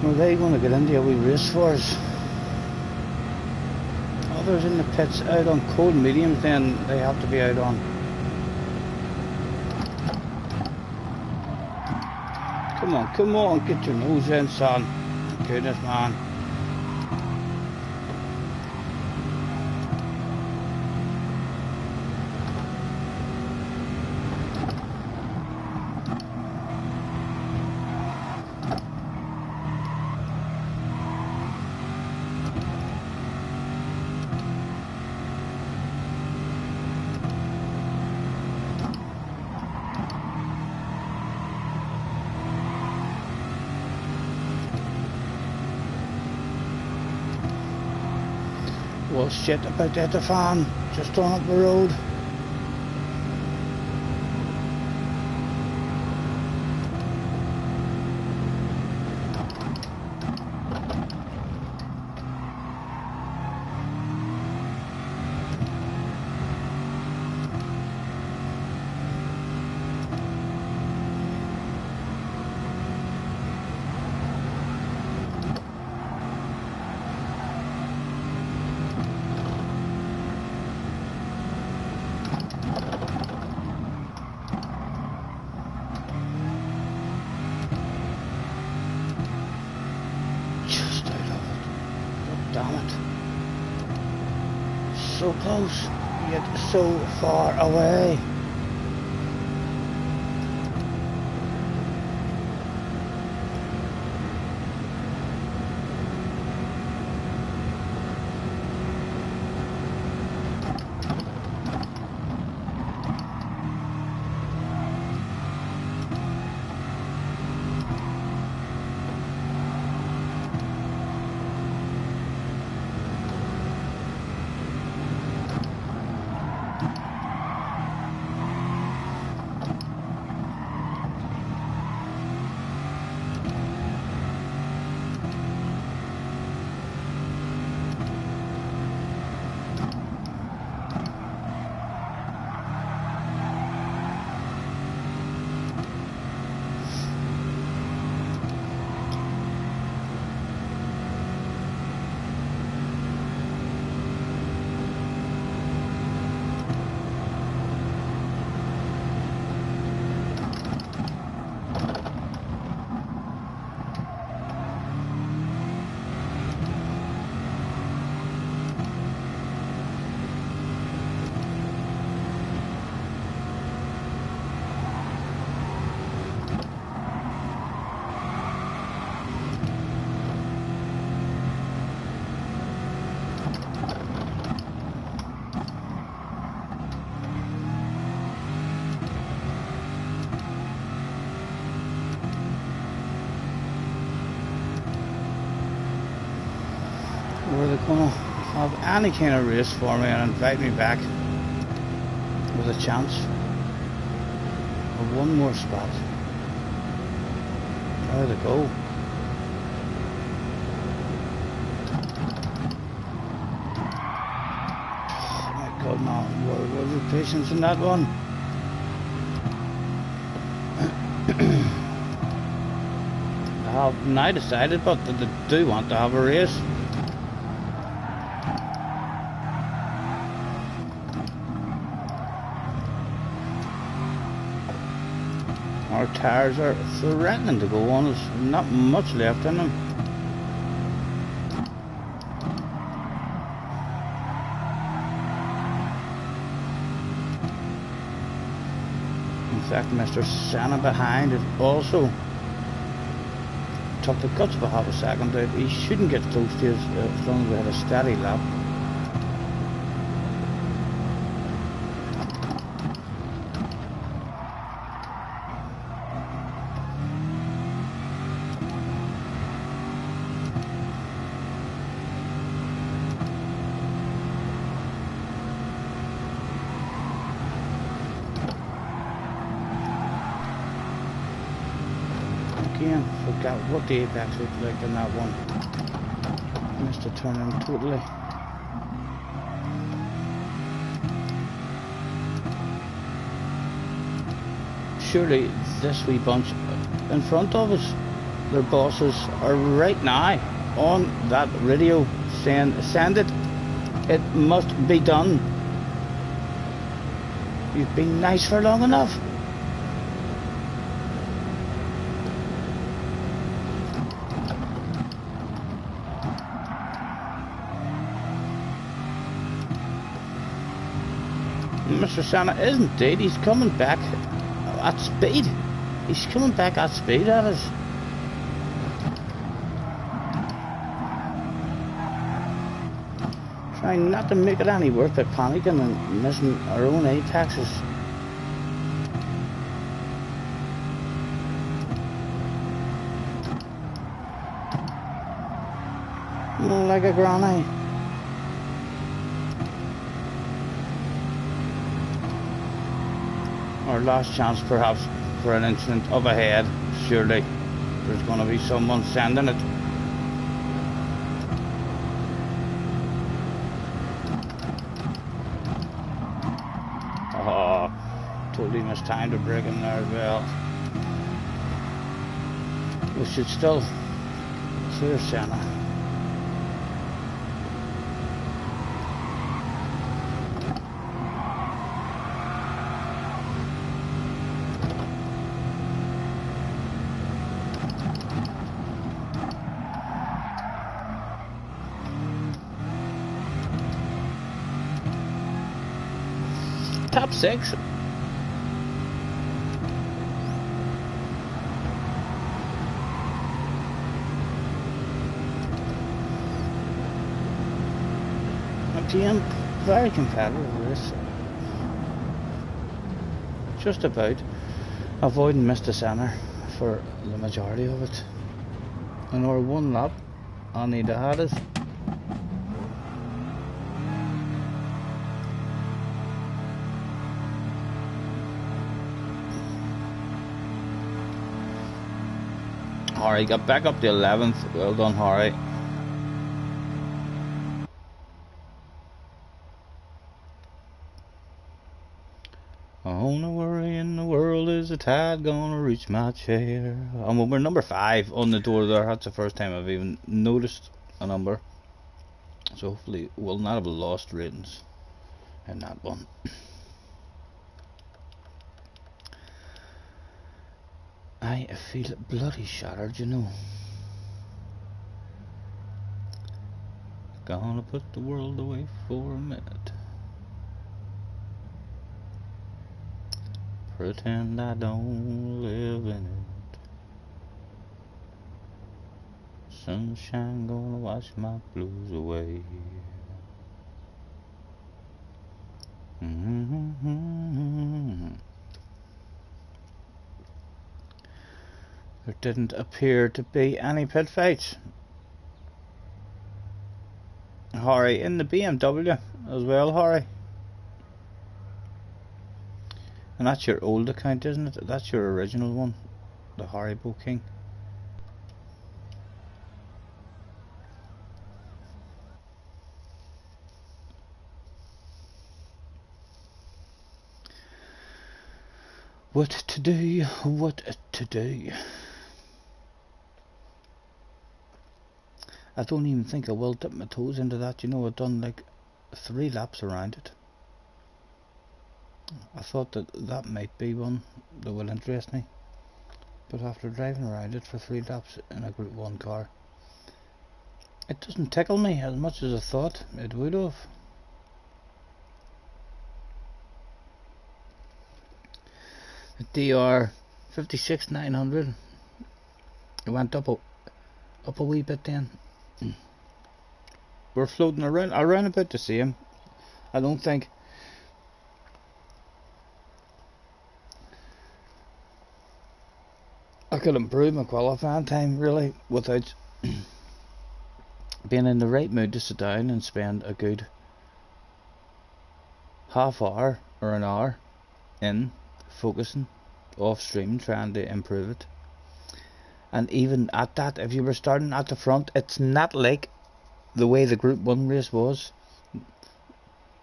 Well, they want to get into a wee race for us. Others in the pits out on cold mediums, then they have to be out on. Come on, get your nose in, son. Goodness, man. Well, shit about that, the fan just on up the road. Damn it. So close, yet so far away. gonna have any kind of race for me and invite me back with a chance of one more spot. There they go. Oh my god, man, what was the patience in that one? I have now decided, but that I do want to have a race. Our tyres are threatening to go on, there's not much left in them. In fact, Mr. Senna behind it also took the guts for half a second out. He shouldn't get close to us as long as we had a steady lap. Again, forgot what the apex looked like in that one. Missed a turn in totally. Surely this wee bunch in front of us, their bosses are right now on that radio saying, send it, it must be done. You've been nice for long enough. Mr. Senna is indeed, he's coming back at speed. He's coming back at speed at us. Trying not to make it any worse by panicking and missing our own apexes. Like a granny. Our last chance perhaps for an incident up ahead. Surely there's going to be someone sending it. Oh, totally missed time to break in there as well. We should still clear Senna. Top 6. Again, very competitive with this. Just about avoiding Mr. Senna for the majority of it. In our one lap, I need to have it. Harry got back up to 11th. Well done, Harry. Oh, no worry in the world, is the tide gonna reach my chair? And we're number 5 on the door there. That's the first time I've even noticed a number. So hopefully we'll not have lost ratings in that one. I feel bloody shattered, you know. Gonna put the world away for a minute. Pretend I don't live in it. Sunshine gonna wash my blues away. There didn't appear to be any pit fights. Harry in the BMW as well, Harry. And that's your old account, isn't it? That's your original one, the Haribo King. What to do, what to do. I don't even think I will dip my toes into that. You know, I've done like 3 laps around it. I thought that might be one that will interest me. But after driving around it for 3 laps in a Group 1 car, it doesn't tickle me as much as I thought it would have. The DR 56-900, it went up a wee bit then. We're floating around about the same. I don't think I could improve my qualifying time really without being in the right mood to sit down and spend a good half hour or an hour in focusing off stream trying to improve it. And even at that, if you were starting at the front, it's not like the way the Group 1 race was.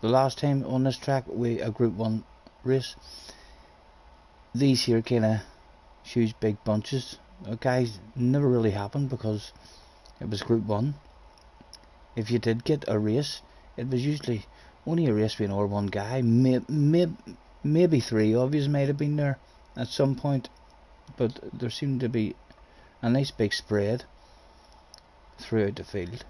The last time on this track, a Group 1 race, these here kind of huge big bunches of guys never really happened because it was Group 1. If you did get a race, it was usually only a race between one guy. Maybe 3 of you might have been there at some point, but there seemed to be a nice big spread throughout the field.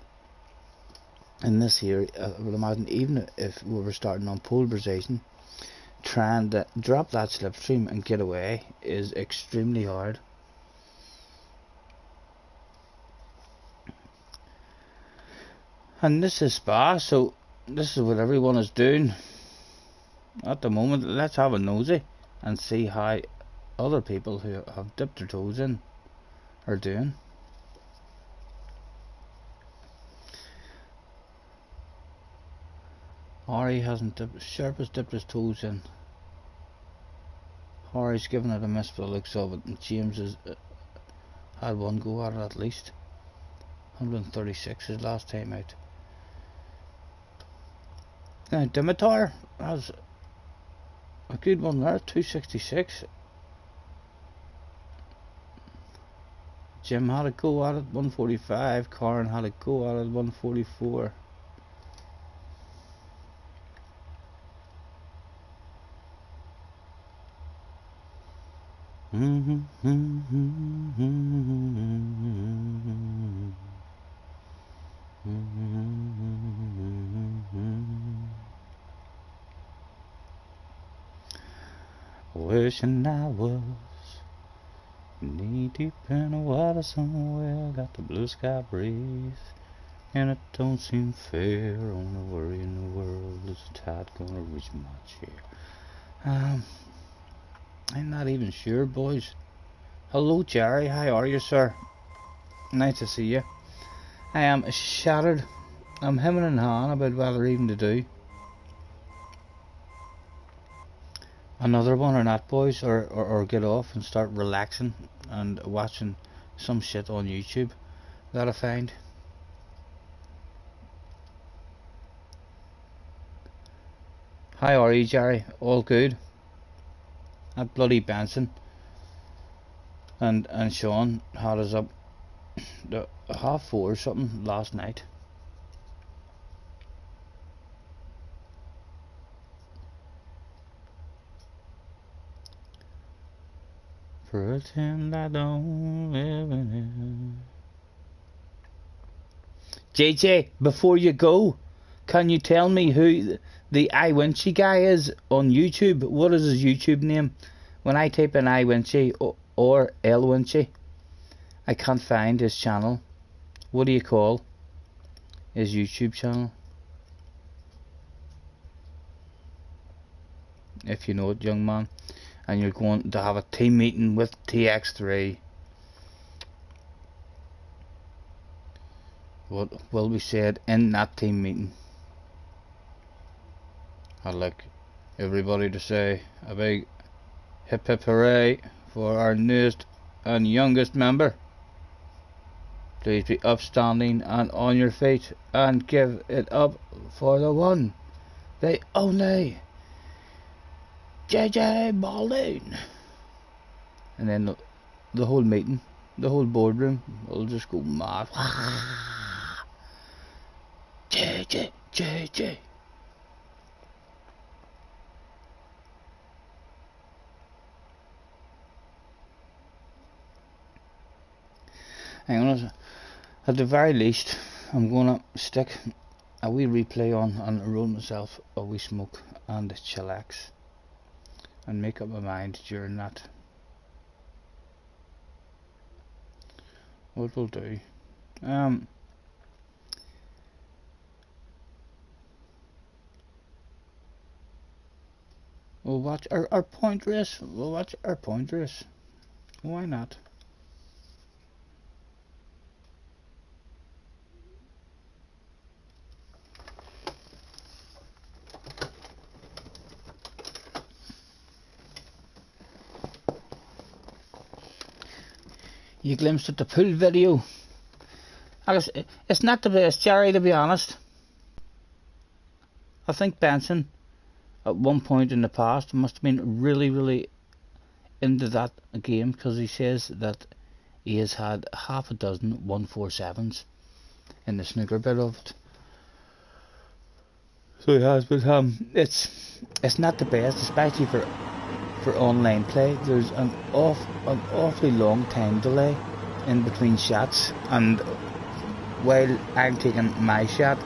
And this here, I would imagine, even if we were starting on pole position, trying to drop that slipstream and get away is extremely hard. And this is Spa, so this is what everyone is doing at the moment. Let's have a nosy and see how other people who have dipped their toes in are doing. Harry hasn't dipped, Sharp has dipped his toes in. Harry's given it a miss for the looks of it, and James has had one go at it at least. 136 his last time out. Now Dimitar has a good one there, 266. Jim had a go at it, 145. Karen had a go at it, 144. Wishing I was knee deep in the water somewhere, got the blue sky breeze, and it don't seem fair. Only worry in the world is the tide gonna reach my chair. I'm not even sure, boys. Hello, Jerry. How are you, sir? Nice to see you. I am shattered. I'm hemming and hawing about whether even to do another one or not, boys, or get off and start relaxing and watching some shit on YouTube that I find. How are you, Jerry? All good? That bloody Benson and Sean had us up the 4:30 or something last night. Pretend I don't live in it. JJ, before you go, can you tell me who the iWinchy guy is on YouTube? What is his YouTube name? When I type in iWinchy or LWinchy, I can't find his channel. What do you call his YouTube channel? If you know it, young man, and you're going to have a team meeting with TX3. what will be said in that team meeting. I'd like everybody to say a big hip hip hooray for our newest and youngest member. Please be upstanding and on your feet and give it up for the one, the only JJ Baldoon. And then the whole meeting, the whole boardroom will just go mad. JJ, JJ. Hang on, at the very least, I'm gonna stick a wee replay on and roll myself a wee smoke and chillax and make up my mind during that. What we'll do, we'll watch our point race. We'll watch our point race. Why not? You glimpsed at the pool video. It's not the best, Jerry, to be honest. I think Benson, at one point in the past, must have been really into that game, because he says that he has had half a dozen 147s in the snooker bit of it. So he has, but it's not the best, especially for online play. There's an awfully long time delay in between shots, and while I'm taking my shot,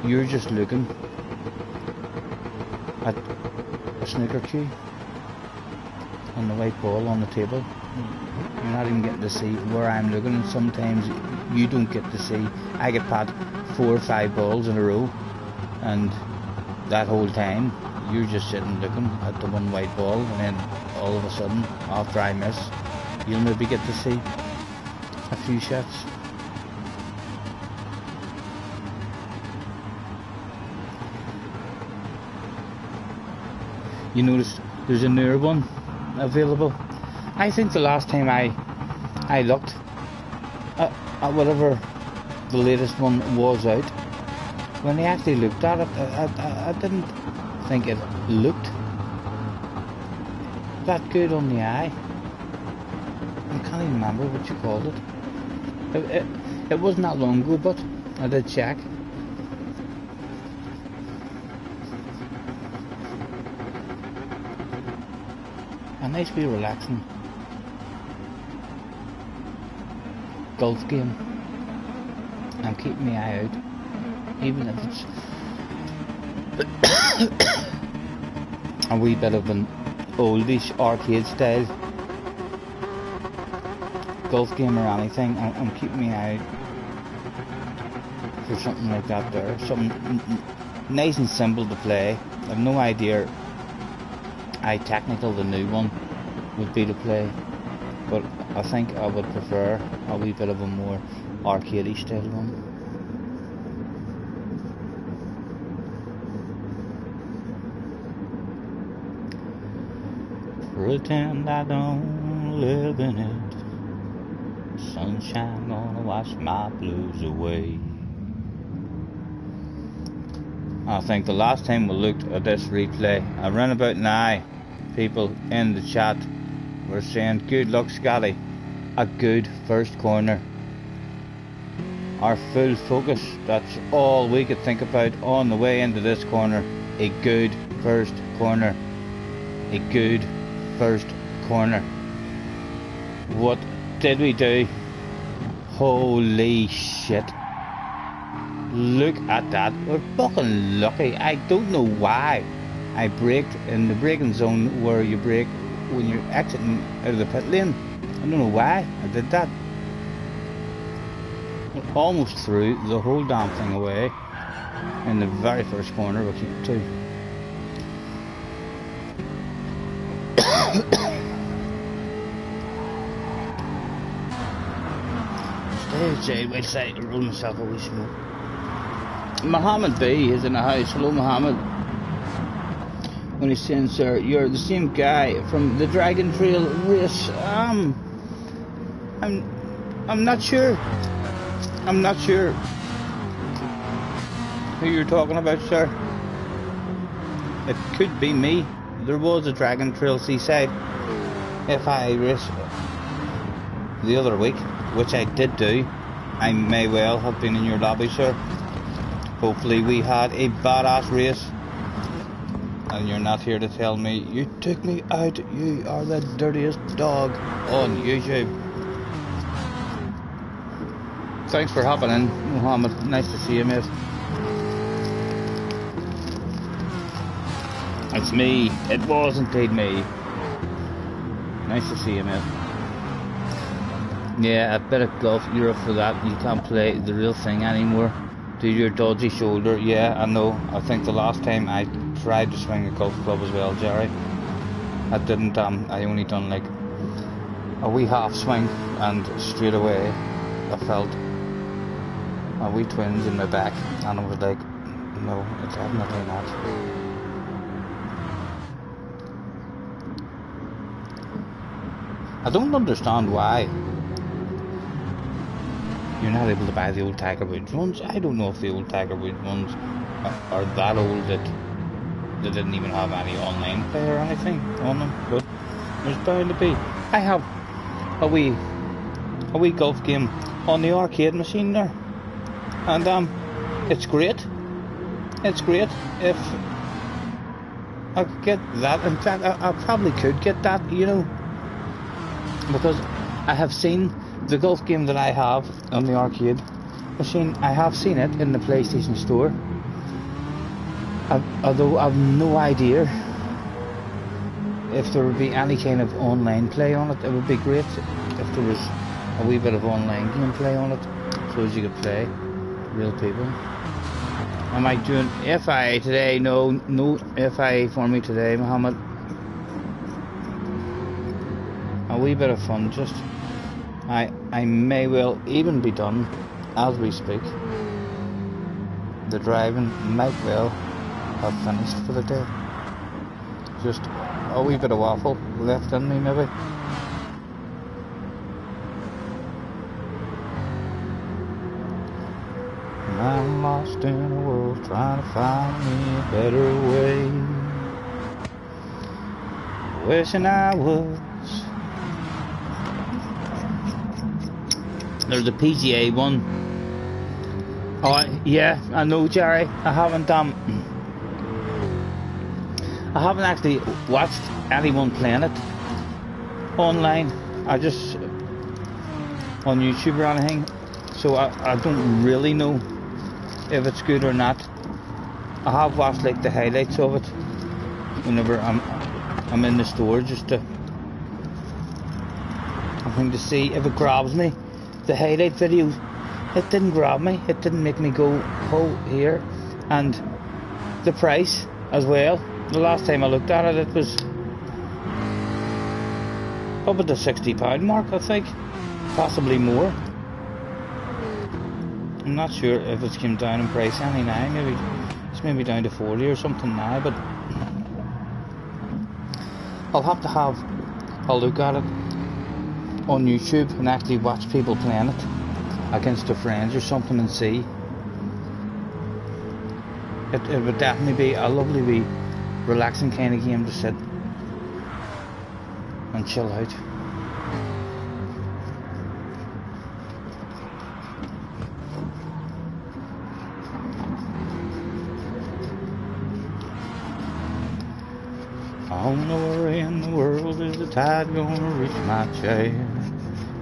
you're just looking at a snooker cue and the white ball on the table. You're not even getting to see where I'm looking, and sometimes you don't get to see. I get pat 4 or 5 balls in a row, and that whole time you're just sitting looking at the one white ball, and then all of a sudden, after I miss, you'll maybe get to see a few shots. You notice there's a newer one available. I think the last time I looked at whatever the latest one was out, when I actually looked at it, I didn't think it looked that good on the eye. I can't even remember what you called it. It wasn't that long ago, but I did check. A nice wee relaxing golf game. I'm keeping my eye out, even if it's a wee bit of an oldish arcade style golf game or anything. I'm keeping my eye out for something like that there. Something nice and simple to play. I've no idea how technical the new one would be to play, but I think I would prefer a wee bit of a more arcadey style one. Pretend I don't live in it. Sunshine gonna wash my blues away. I think the last time we looked at this replay, around about now, people in the chat were saying, good luck Scotty, a good first corner. Our full focus, that's all we could think about on the way into this corner. A good first corner. A good first corner. What did we do? Holy shit. Look at that. We're fucking lucky. I don't know why I braked in the braking zone where you brake when you're exiting out of the pit lane. I don't know why I did that. We almost threw the whole damn thing away in the very first corner we came to. stay outside whilst I roll myself a wee smoke. Mohammed B is in the house. Hello, Mohammed. When he's saying, sir, you're the same guy from the Dragon Trail race. I'm not sure. I'm not sure who you're talking about, sir. It could be me. There was a Dragon Trail Seaside FI race the other week, which I did do. I may well have been in your lobby, sir. Hopefully we had a badass race. And you're not here to tell me you took me out, you are the dirtiest dog on YouTube. Thanks for hopping in, Mohammed. Nice to see you, mate. It's me. It was indeed me. Nice to see you, mate. Yeah, a bit of golf. You're up for that. You can't play the real thing anymore. Do your dodgy shoulder. Yeah, I know. I think the last time I tried to swing a golf club as well, Jerry, I didn't. I only done like a wee half swing, and straight away I felt a wee twinge in my back, and I was like, no, it's definitely not. I don't understand why you're not able to buy the old Tiger Woods ones. I don't know if the old Tiger Woods ones are that old that they didn't even have any online play or anything on them, but there's bound to be. I have a wee golf game on the arcade machine there, and it's great. It's great. If I could get that, in fact, I probably could get that, you know, because I have seen the golf game that I have on the arcade machine. I have seen it in the PlayStation Store. Although I've no idea if there would be any kind of online play on it. It would be great if there was a wee bit of online gameplay on it, so as you could play real people. Am I doing FI today? No FI for me today, Mohammed. A wee bit of fun, just. I may well even be done as we speak. The driving might well have finished for the day. Just a wee bit of waffle left in me, maybe. I'm lost in a world trying to find me a better way. Wishing I was. There's a PGA one. Oh yeah, I know, Jerry. I haven't actually watched anyone playing it online. I just on YouTube or anything, so I don't really know if it's good or not. I have watched like the highlights of it whenever I'm in the store, just to see if it grabs me. The highlight videos, it didn't grab me. It didn't make me go, oh, here. And the price as well. The last time I looked at it, it was up at the £60 mark, I think. Possibly more. I'm not sure if it's came down in price any now. Maybe it's maybe down to 40 or something now, but I'll have to have a look at it on YouTube and actually watch people playing it against their friends or something and see. It would definitely be a lovely wee relaxing kind of game to sit and chill out. I don't know where in the world is the tide gonna reach my chair.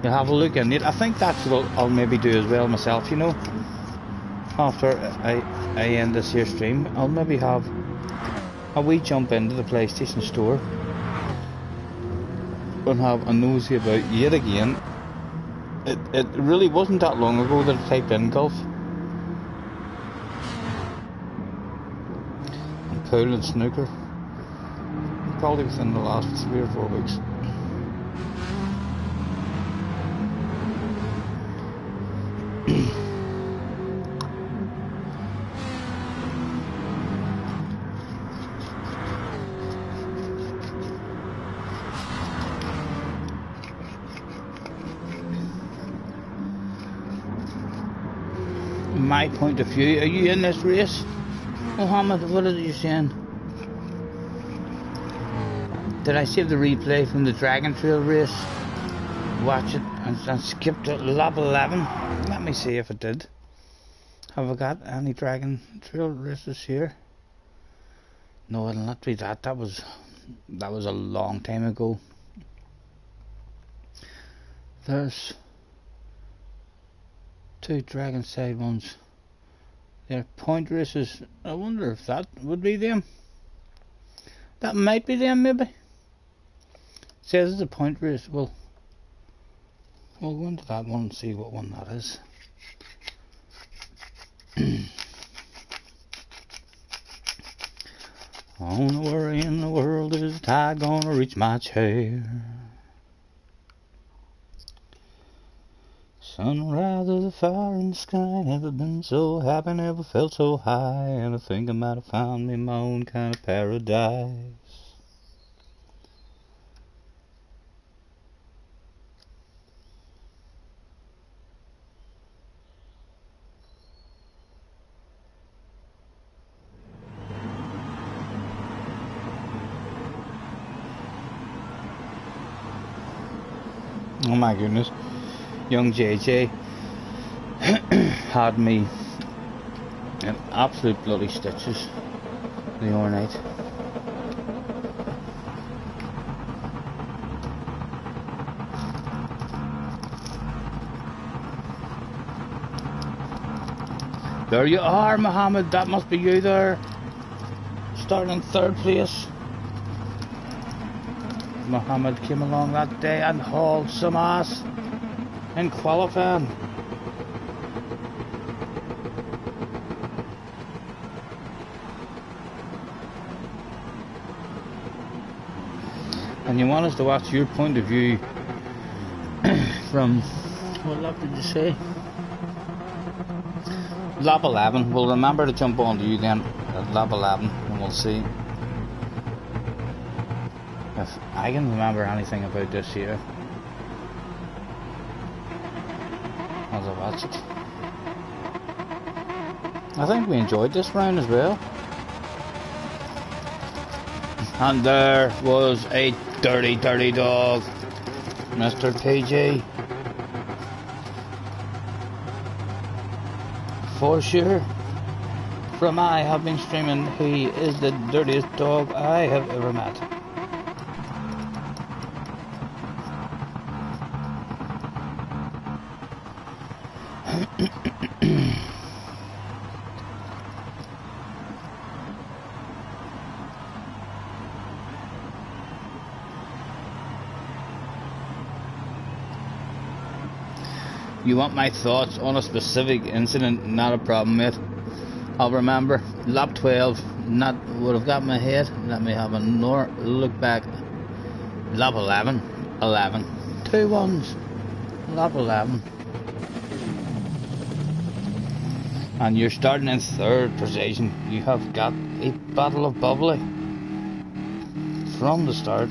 You have a look in it. I think that's what I'll maybe do as well myself, you know. After I end this here stream, I'll maybe have a wee jump into the PlayStation Store and have a nosy about yet again. It really wasn't that long ago that I typed in golf and pool and snooker. Probably within the last 3 or 4 weeks. my point of view. Are you in this race, Mohammed? What are you saying? Did I save the replay from the Dragon Trail race? Watch it and skip to lap 11. Let me see if it did. Have I got any Dragon Trail races here? No, it'll not be that. That was a long time ago. There's 2 Dragon side ones. They're point races. I wonder if that would be them. That might be them, maybe. It says it's a point race. Well, we'll go into that one and see what one that is. Oh, where in the world is the tide gonna reach my chair? Sunrise of the fire in the sky. Never been so happy, never felt so high. And I think I might have found me my own kind of paradise. Oh my goodness. Young JJ had me in absolute bloody stitches the other night. There you are, Mohammed. That must be you there. Starting in 3rd place. Mohammed came along that day and hauled some ass in qualifying. And you want us to watch your point of view from, what lap did you say? Lap 11. We'll remember to jump on to you then at lap 11 and we'll see if I can remember anything about this here as I watch it. I think we enjoyed this round as well. And there was a dirty dog, Mr. PG. For sure. From I have been streaming, he is the dirtiest dog I have ever met. You want my thoughts on a specific incident? Not a problem, mate. I'll remember. Lap 12, not would have got my head. Let me have a look back. Lap 11. 2 ones. Lap 11. And you're starting in 3rd position. You have got a bottle of bubbly from the start.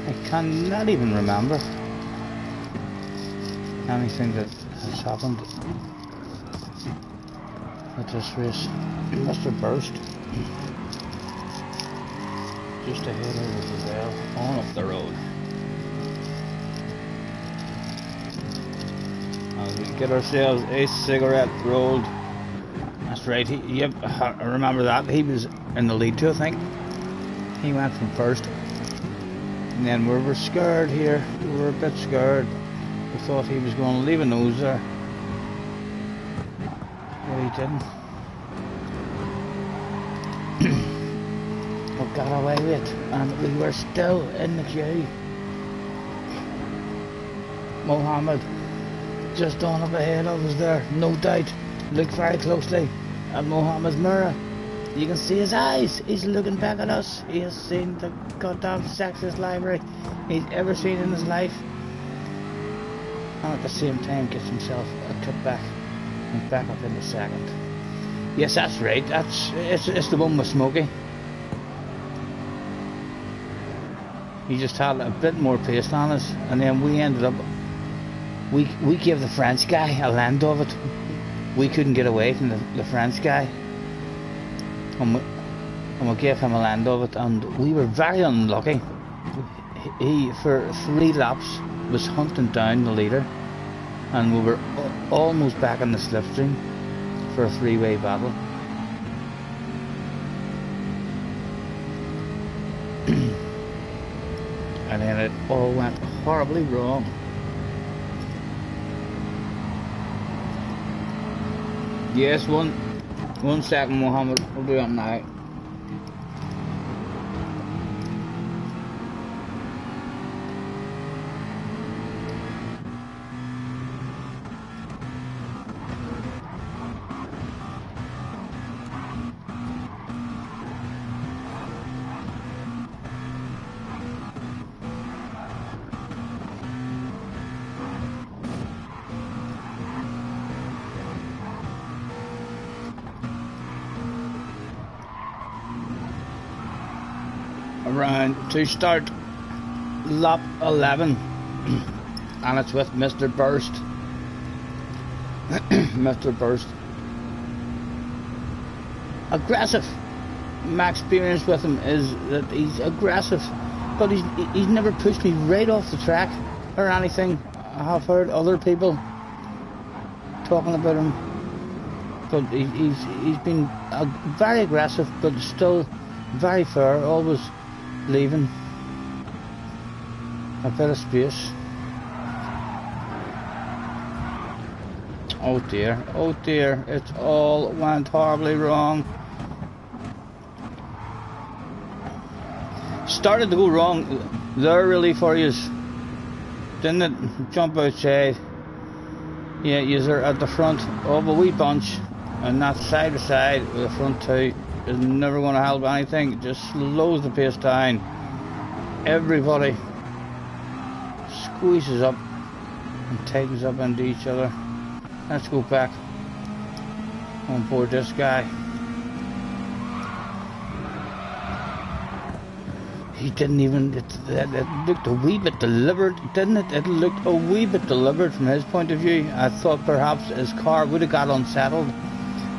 I cannot even remember anything that has happened at this race. It must have burst just ahead over the Dell on up the road. As we get ourselves a cigarette rolled. That's right, yep, I remember that. He was in the lead too, I think. He went from first. And then we were scared here. We were a bit scared. We thought he was going to leave a nose there. But he didn't. We got away with it. And we were still in the queue. Mohammed just on up ahead of us there. No doubt. Look very closely at Mohammed's mirror. You can see his eyes. He's looking back at us. He has seen the goddamn sexiest library he's ever seen in his life. and at the same time gets himself a cutback and back up in the second. Yes, that's right. It's the one with Smokey. He just had a bit more pace on us, and then we ended up. We gave the French guy a land of it. We couldn't get away from the French guy, and we gave him a land of it, and we were very unlucky. He for 3 laps was hunting down the leader, and we were almost back in the slipstream for a 3-way battle. And then it all went horribly wrong. Yes, one second, Mohammed. We'll do it now. Around to start lap 11, and it's with Mr. Burst. Mr. Burst, aggressive. My experience with him is that he's aggressive, but he's never pushed me right off the track or anything. I have heard other people talking about him, but he's been very aggressive, but still very fair, always leaving a bit of space. Oh dear, it all went horribly wrong. Started to go wrong there really for you, didn't it? Jump outside. Yeah, you're at the front of a wee bunch, and that side to side with the front two is never going to help anything. It just slows the pace down. Everybody squeezes up and tightens up into each other. Let's go back on board this guy. He didn't even, it looked a wee bit deliberate, didn't it? It looked a wee bit deliberate from his point of view. I thought perhaps his car would have got unsettled,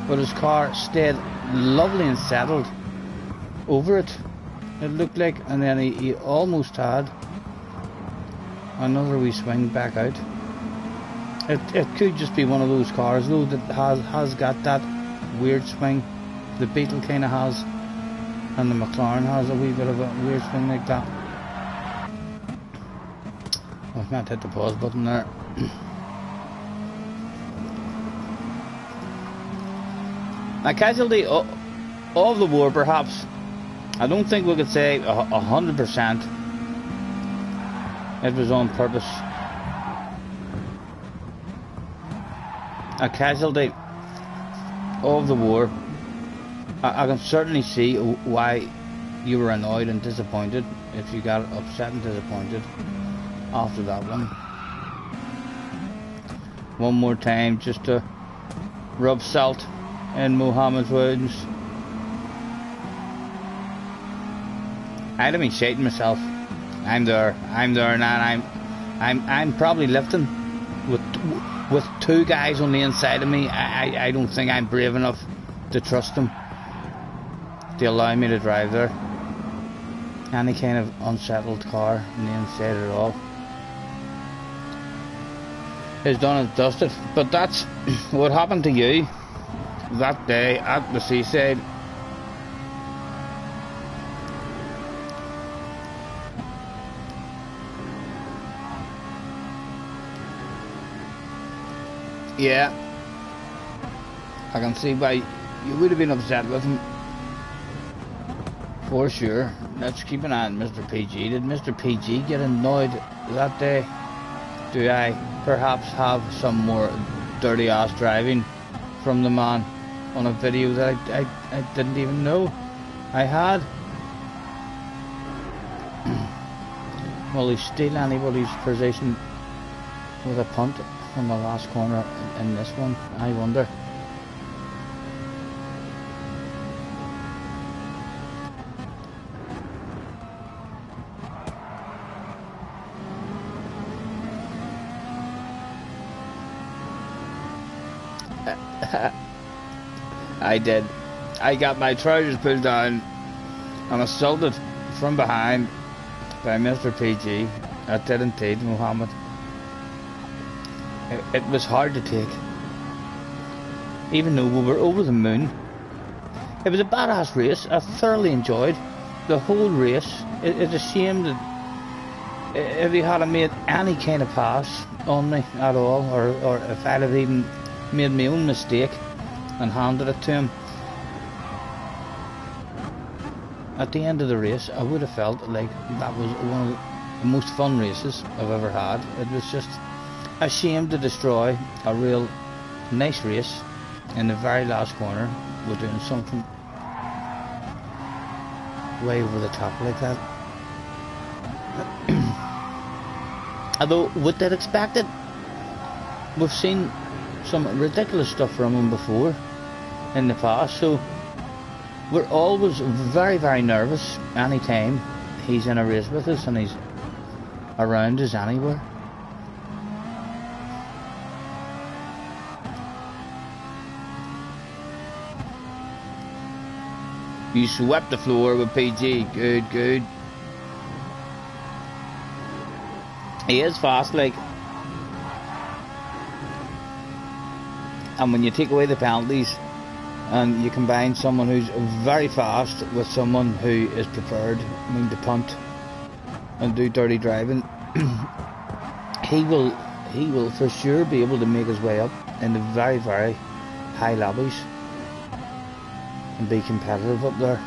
but his car stayed lovely and settled over it, it looked like, and then he almost had another wee swing back out. It could just be one of those cars though that has got that weird swing. The Beetle kind of has, and the McLaren has a wee bit of a weird swing like that. I've not hit the pause button there. A casualty of the war, perhaps. I don't think we could say 100% it was on purpose. A casualty of the war. I can certainly see why you were annoyed and disappointed, if you got upset and disappointed after that one. One more time just to rub salt in Mohammed's wounds. I'd have been shitting myself. I'm there now. I'm probably lifting with 2 guys on the inside of me. I don't think I'm brave enough to trust them to allow me to drive there. Any kind of unsettled car on the inside at all is done and dusted. But that's what happened to you that day at the seaside. Yeah, I can see why you would have been upset with him, for sure. Let's keep an eye on Mr. PG. Did Mr. PG get annoyed that day? Do I perhaps have some more dirty ass driving from the man on a video that I didn't even know I had? Will he steal anybody's position with a punt on the last corner in this one, I wonder. I did. I got my trousers pulled down and assaulted from behind by Mr. PG. I did indeed, Mohammed. It was hard to take. Even though we were over the moon. It was a badass race. I thoroughly enjoyed the whole race. It's a shame that if he had made any kind of pass on me at all, or if I'd have even made my own mistake and handed it to him, at the end of the race I would have felt like that was one of the most fun races I've ever had. It was just a shame to destroy a real nice race in the very last corner. We're doing something way over the top like that. Although we did expect it. We've seen some ridiculous stuff from him before in the past, so we're always very, very nervous anytime he's in a race with us and he's around us anywhere. You swept the floor with PG. Good, good. He is fast, like. And when you take away the penalties and you combine someone who's very fast with someone who is prepared, to punt and do dirty driving, he will for sure be able to make his way up in the very, very high lobbies and be competitive up there.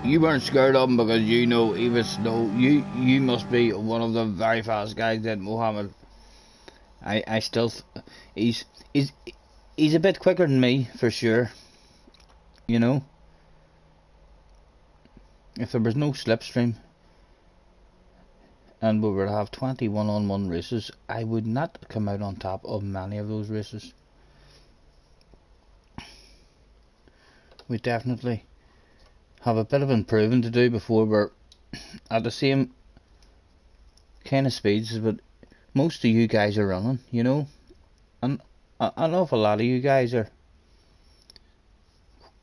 You weren't scared of him because you know he was slow. You must be one of the very fast guys that Mohammed. I still he's a bit quicker than me for sure. You know, if there was no slipstream and we were to have 20 one-on-one races, I would not come out on top of many of those races. We definitely have a bit of improving to do before we're at the same kind of speeds as what most of you guys are running, you know. And an awful lot of you guys are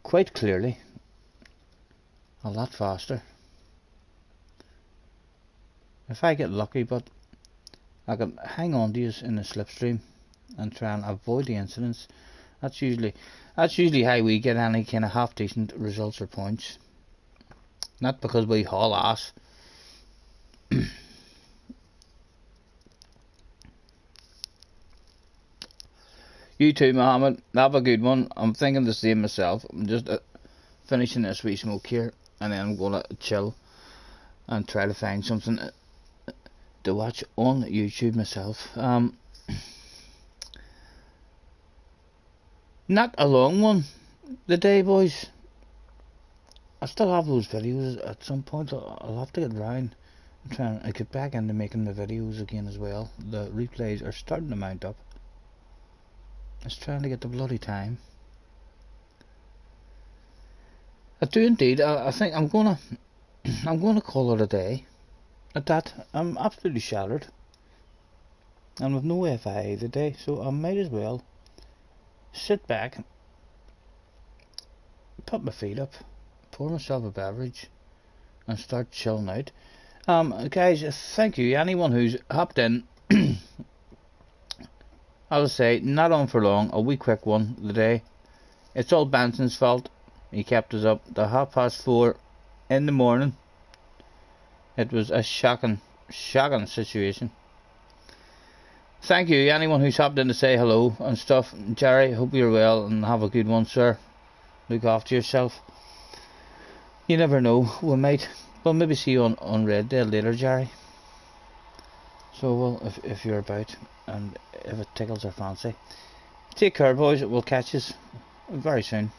quite clearly a lot faster. If I get lucky, but I can hang on to you in the slipstream and try and avoid the incidents. That's usually how we get any kind of half decent results or points. Not because we haul ass. You too, Mohammed. Have a good one. I'm thinking the same myself. I'm just finishing this wee smoke here, and then I'm gonna chill and try to find something to watch on YouTube myself. Not a long one today, boys. I still have those videos. At some point I'll have to get round and try and get back into making the videos again as well. The replays are starting to mount up. It's trying to get the bloody time. I do indeed. I think I'm gonna call it a day at that. I'm absolutely shattered and with no FIA today, so I might as well sit back, put my feet up, pour myself a beverage and start chilling out. Guys, thank you. Anyone who's hopped in, as I say, not on for long, a wee quick one today. It's all Benson's fault. He kept us up to 4:30 in the morning. It was a shocking situation. Thank you, anyone who's hopped in to say hello and stuff. Jerry, hope you're well and have a good one, sir. Look after yourself. You never know, we'll maybe see you on Red Dead later, Jerry. So well, if you're about and if it tickles our fancy. Take care, boys. We'll catch you very soon.